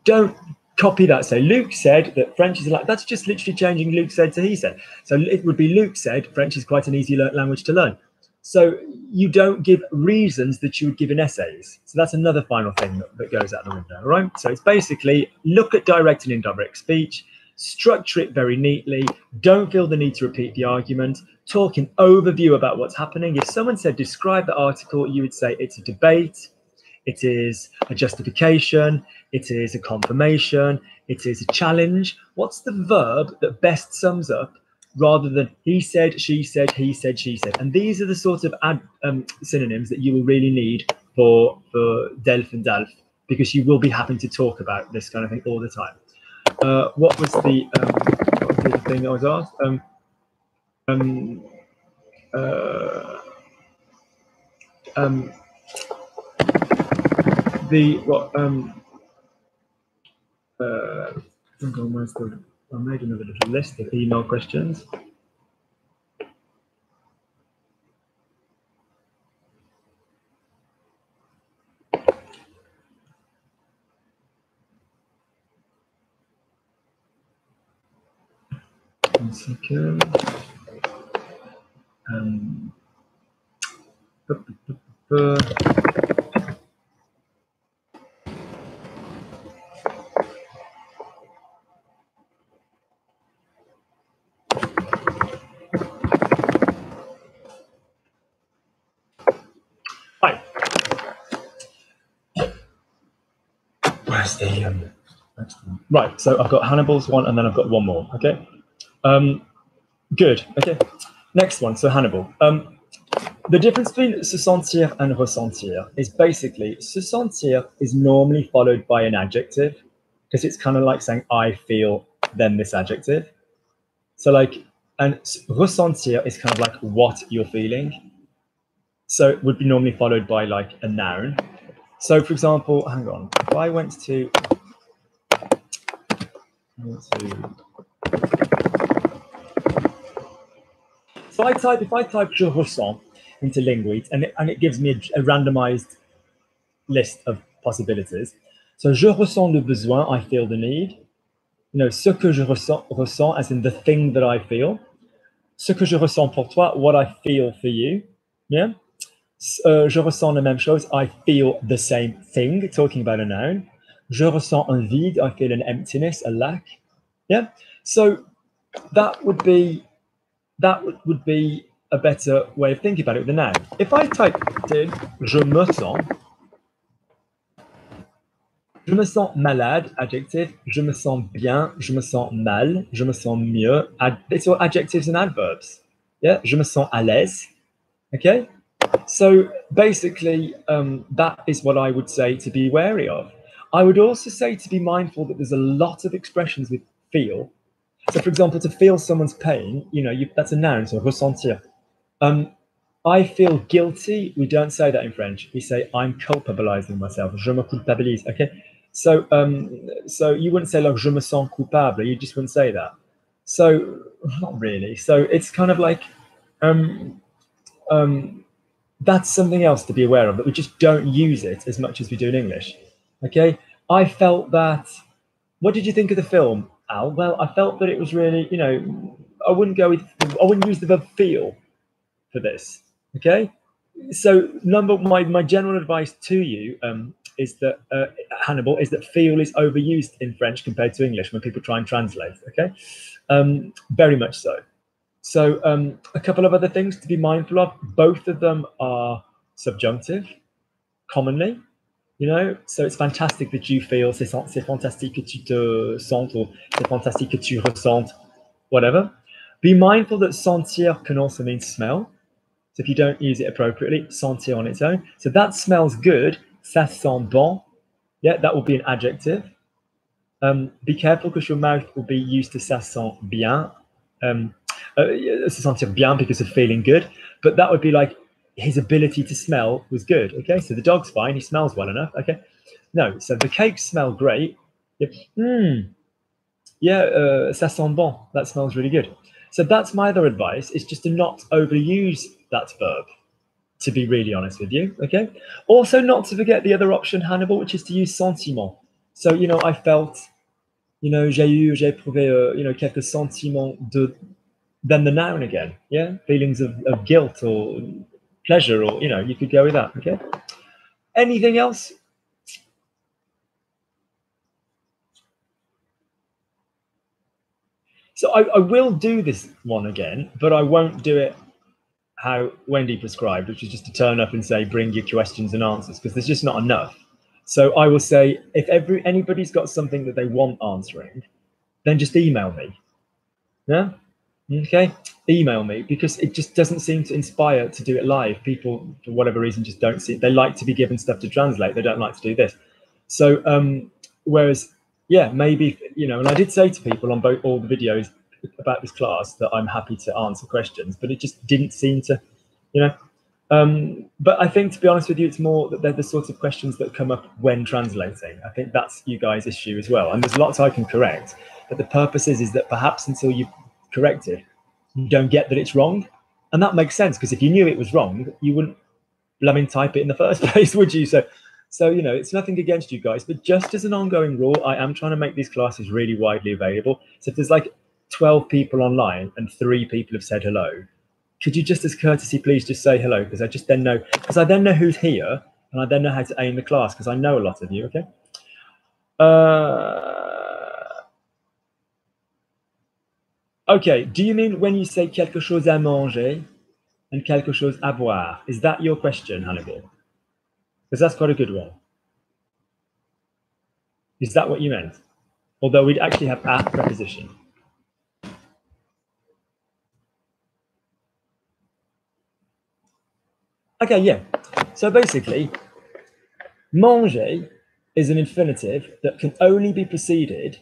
don't copy that. Say Luke said that French is like, that's just literally changing Luke said to he said. So it would be Luke said French is quite an easy language to learn. So you don't give reasons that you would give in essays. So that's another final thing that goes out the window, all right? So it's basically look at direct and indirect speech, structure it very neatly, don't feel the need to repeat the argument, talk in overview about what's happening. If someone said describe the article, you would say it's a debate, it is a justification, it is a confirmation, it is a challenge. What's the verb that best sums up rather than he said, she said, he said, she said? And these are the sort of synonyms that you will really need for Delph and Dalf, because you will be having to talk about this kind of thing all the time. What was the other thing I was asked? I made another little list of email questions. One second. Right. where's the next one? Right, so I've got Hannibal's one and then I've got one more, okay? Good, okay. Next one, so Hannibal. The difference between se sentir and ressentir is basically, se sentir is normally followed by an adjective because it's kind of like saying, I feel, then this adjective. So like, and ressentir is kind of like what you're feeling. So it would be normally followed by like a noun. So for example, hang on, if I went to if I type je ressens into Linguist and it gives me a randomized list of possibilities. So je ressens le besoin, I feel the need. You know, ce que je ressens as in the thing that I feel. Ce que je ressens pour toi, what I feel for you. Yeah. Je ressens la même chose, I feel the same thing, talking about a noun. Je ressens un vide, I feel an emptiness, a lack. Yeah. So that would be a better way of thinking about it with the noun. If I typed in je me sens malade, adjective, je me sens bien, je me sens mal, je me sens mieux. It's all adjectives and adverbs. Yeah, je me sens à l'aise. Okay, so basically that is what I would say to be wary of. I would also say to be mindful that there's a lot of expressions with feel. So for example, to feel someone's pain, you know, that's a noun, so ressentir. I feel guilty. We don't say that in French. We say I'm culpabilizing myself. Je me culpabilise. Okay. So so you wouldn't say like je me sens coupable. You just wouldn't say that. So not really. So it's kind of like that's something else to be aware of, that we just don't use it as much as we do in English. Okay. I felt that. What did you think of the film, Al? Well, I felt that it was really, you know, I wouldn't use the verb feel for this. Okay, so my general advice to you is that Hannibal is that feel is overused in French compared to English when people try and translate. Okay, very much so. So a couple of other things to be mindful of. Both of them are subjunctive, commonly. You know, so it's fantastic that you feel. C'est fantastique que tu te sentes, or c'est fantastique que tu ressentes, whatever. Be mindful that sentir can also mean smell. So if you don't use it appropriately, sentir on its own. So that smells good. Ça sent bon. Yeah, that will be an adjective. Be careful because your mouth will be used to ça sent bien. Se sentir bien because of feeling good. But that would be like his ability to smell was good. Okay, so the dog's fine. He smells well enough. Okay. No, so the cakes smell great. Yeah, ça sent bon. That smells really good. So that's my other advice, is just to not overuse that verb, to be really honest with you, okay? Also not to forget the other option, Hannibal, which is to use sentiment. So, you know, I felt, you know, j'ai éprouvé, you know, quelques sentiments then the noun again, yeah? Feelings of guilt or pleasure, or, you know, you could go with that, okay? Anything else? So I will do this one again, but I won't do it how Wendy prescribed, which is just to turn up and say, bring your questions and answers, because there's just not enough. So I will say, if anybody's got something that they want answering, then just email me. Yeah? Okay? Email me, because it just doesn't seem to inspire to do it live. People, for whatever reason, just don't see it. They like to be given stuff to translate. They don't like to do this. So whereas, yeah, maybe, you know, and I did say to people on all the videos about this class that I'm happy to answer questions, but it just didn't seem to, you know. But I think, to be honest with you, it's more that they're the sorts of questions that come up when translating. I think that's you guys' issue as well. And there's lots I can correct, but the purpose is that perhaps until you've corrected, you don't get that it's wrong. And that makes sense, because if you knew it was wrong, you wouldn't type it in the first place, would you? So, you know, it's nothing against you guys, but just as an ongoing rule, I am trying to make these classes really widely available. So if there's like 12 people online and 3 people have said hello, could you just, as courtesy, please just say hello? Because I then know who's here, and I then know how to aim the class, because I know a lot of you, okay? Okay, do you mean when you say quelque chose à manger and quelque chose à boire? Is that your question, Hannibal? Because that's quite a good one. Is that what you meant? Although we'd actually have a preposition. Okay, yeah. So basically, manger is an infinitive that can only be preceded.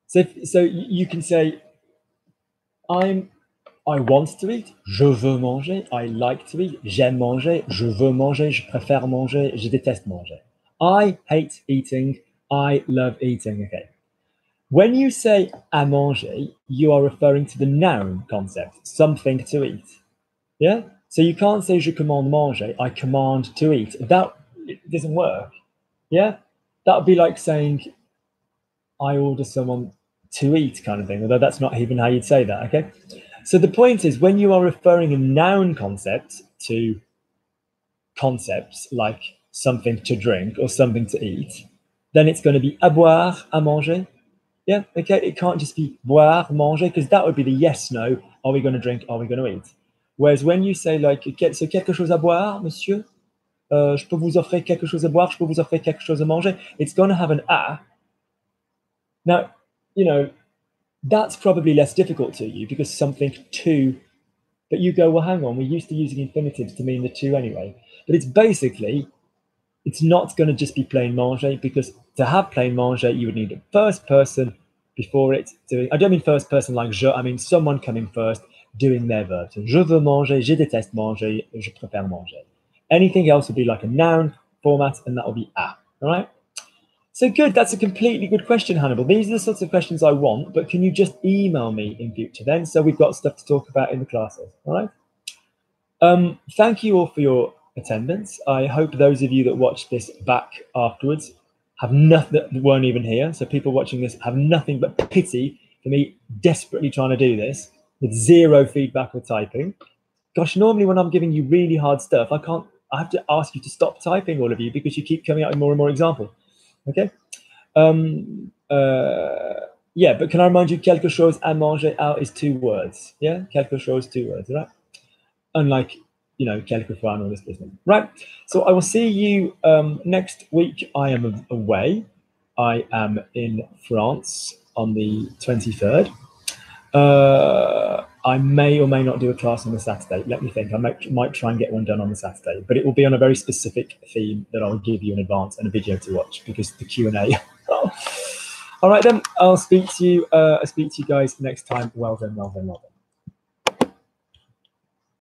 So you can say, I want to eat, je veux manger, I like to eat, j'aime manger, je veux manger, je préfère manger, je déteste manger. I hate eating, I love eating, okay. When you say à manger, you are referring to the noun concept, something to eat, yeah? So you can't say je commande manger, I command to eat. That it doesn't work, yeah? That would be like saying I order someone to eat kind of thing, although that's not even how you'd say that, okay? So the point is, when you are referring a noun concept to concepts like something to drink or something to eat, then it's going to be à boire, à manger. Yeah, okay, it can't just be boire, manger, because that would be the yes, no, are we going to drink, are we going to eat? Whereas when you say like, c'est quelque chose à boire, monsieur? Je peux vous offrir quelque chose à boire, je peux vous offrir quelque chose à manger. It's going to have an à. Now, you know, that's probably less difficult to you because something to, but you go, well, hang on, we're used to using infinitives to mean the to anyway. But it's basically, it's not going to just be plain manger, because to have plain manger, you would need a first person before it doing, I don't mean first person like je, I mean someone coming first doing their verb. So je veux manger, je déteste manger, je préfère manger. Anything else would be like a noun format, and that will be à, all right? So good, that's a completely good question, Hannibal. These are the sorts of questions I want, but can you just email me in future then, so we've got stuff to talk about in the classes, all right? Thank you all for your attendance. I hope those of you that watch this back afterwards have nothing, that weren't even here, so people watching this have nothing but pity for me desperately trying to do this with zero feedback or typing. Gosh, normally when I'm giving you really hard stuff, I have to ask you to stop typing, all of you, because you keep coming out with more and more examples. Okay. Yeah, but can I remind you, quelque chose à manger out is 2 words. Yeah, quelque chose, 2 words, right? Unlike, you know, quelquefois and all this business. Right. So I will see you next week. I am away. I am in France on the 23rd. I may or may not do a class on the Saturday. Let me think. I might try and get one done on the Saturday, but it will be on a very specific theme that I'll give you in advance and a video to watch, because the Q&A. All right then. I'll speak to you. I'll speak to you guys next time. Well done. Well done. Well done.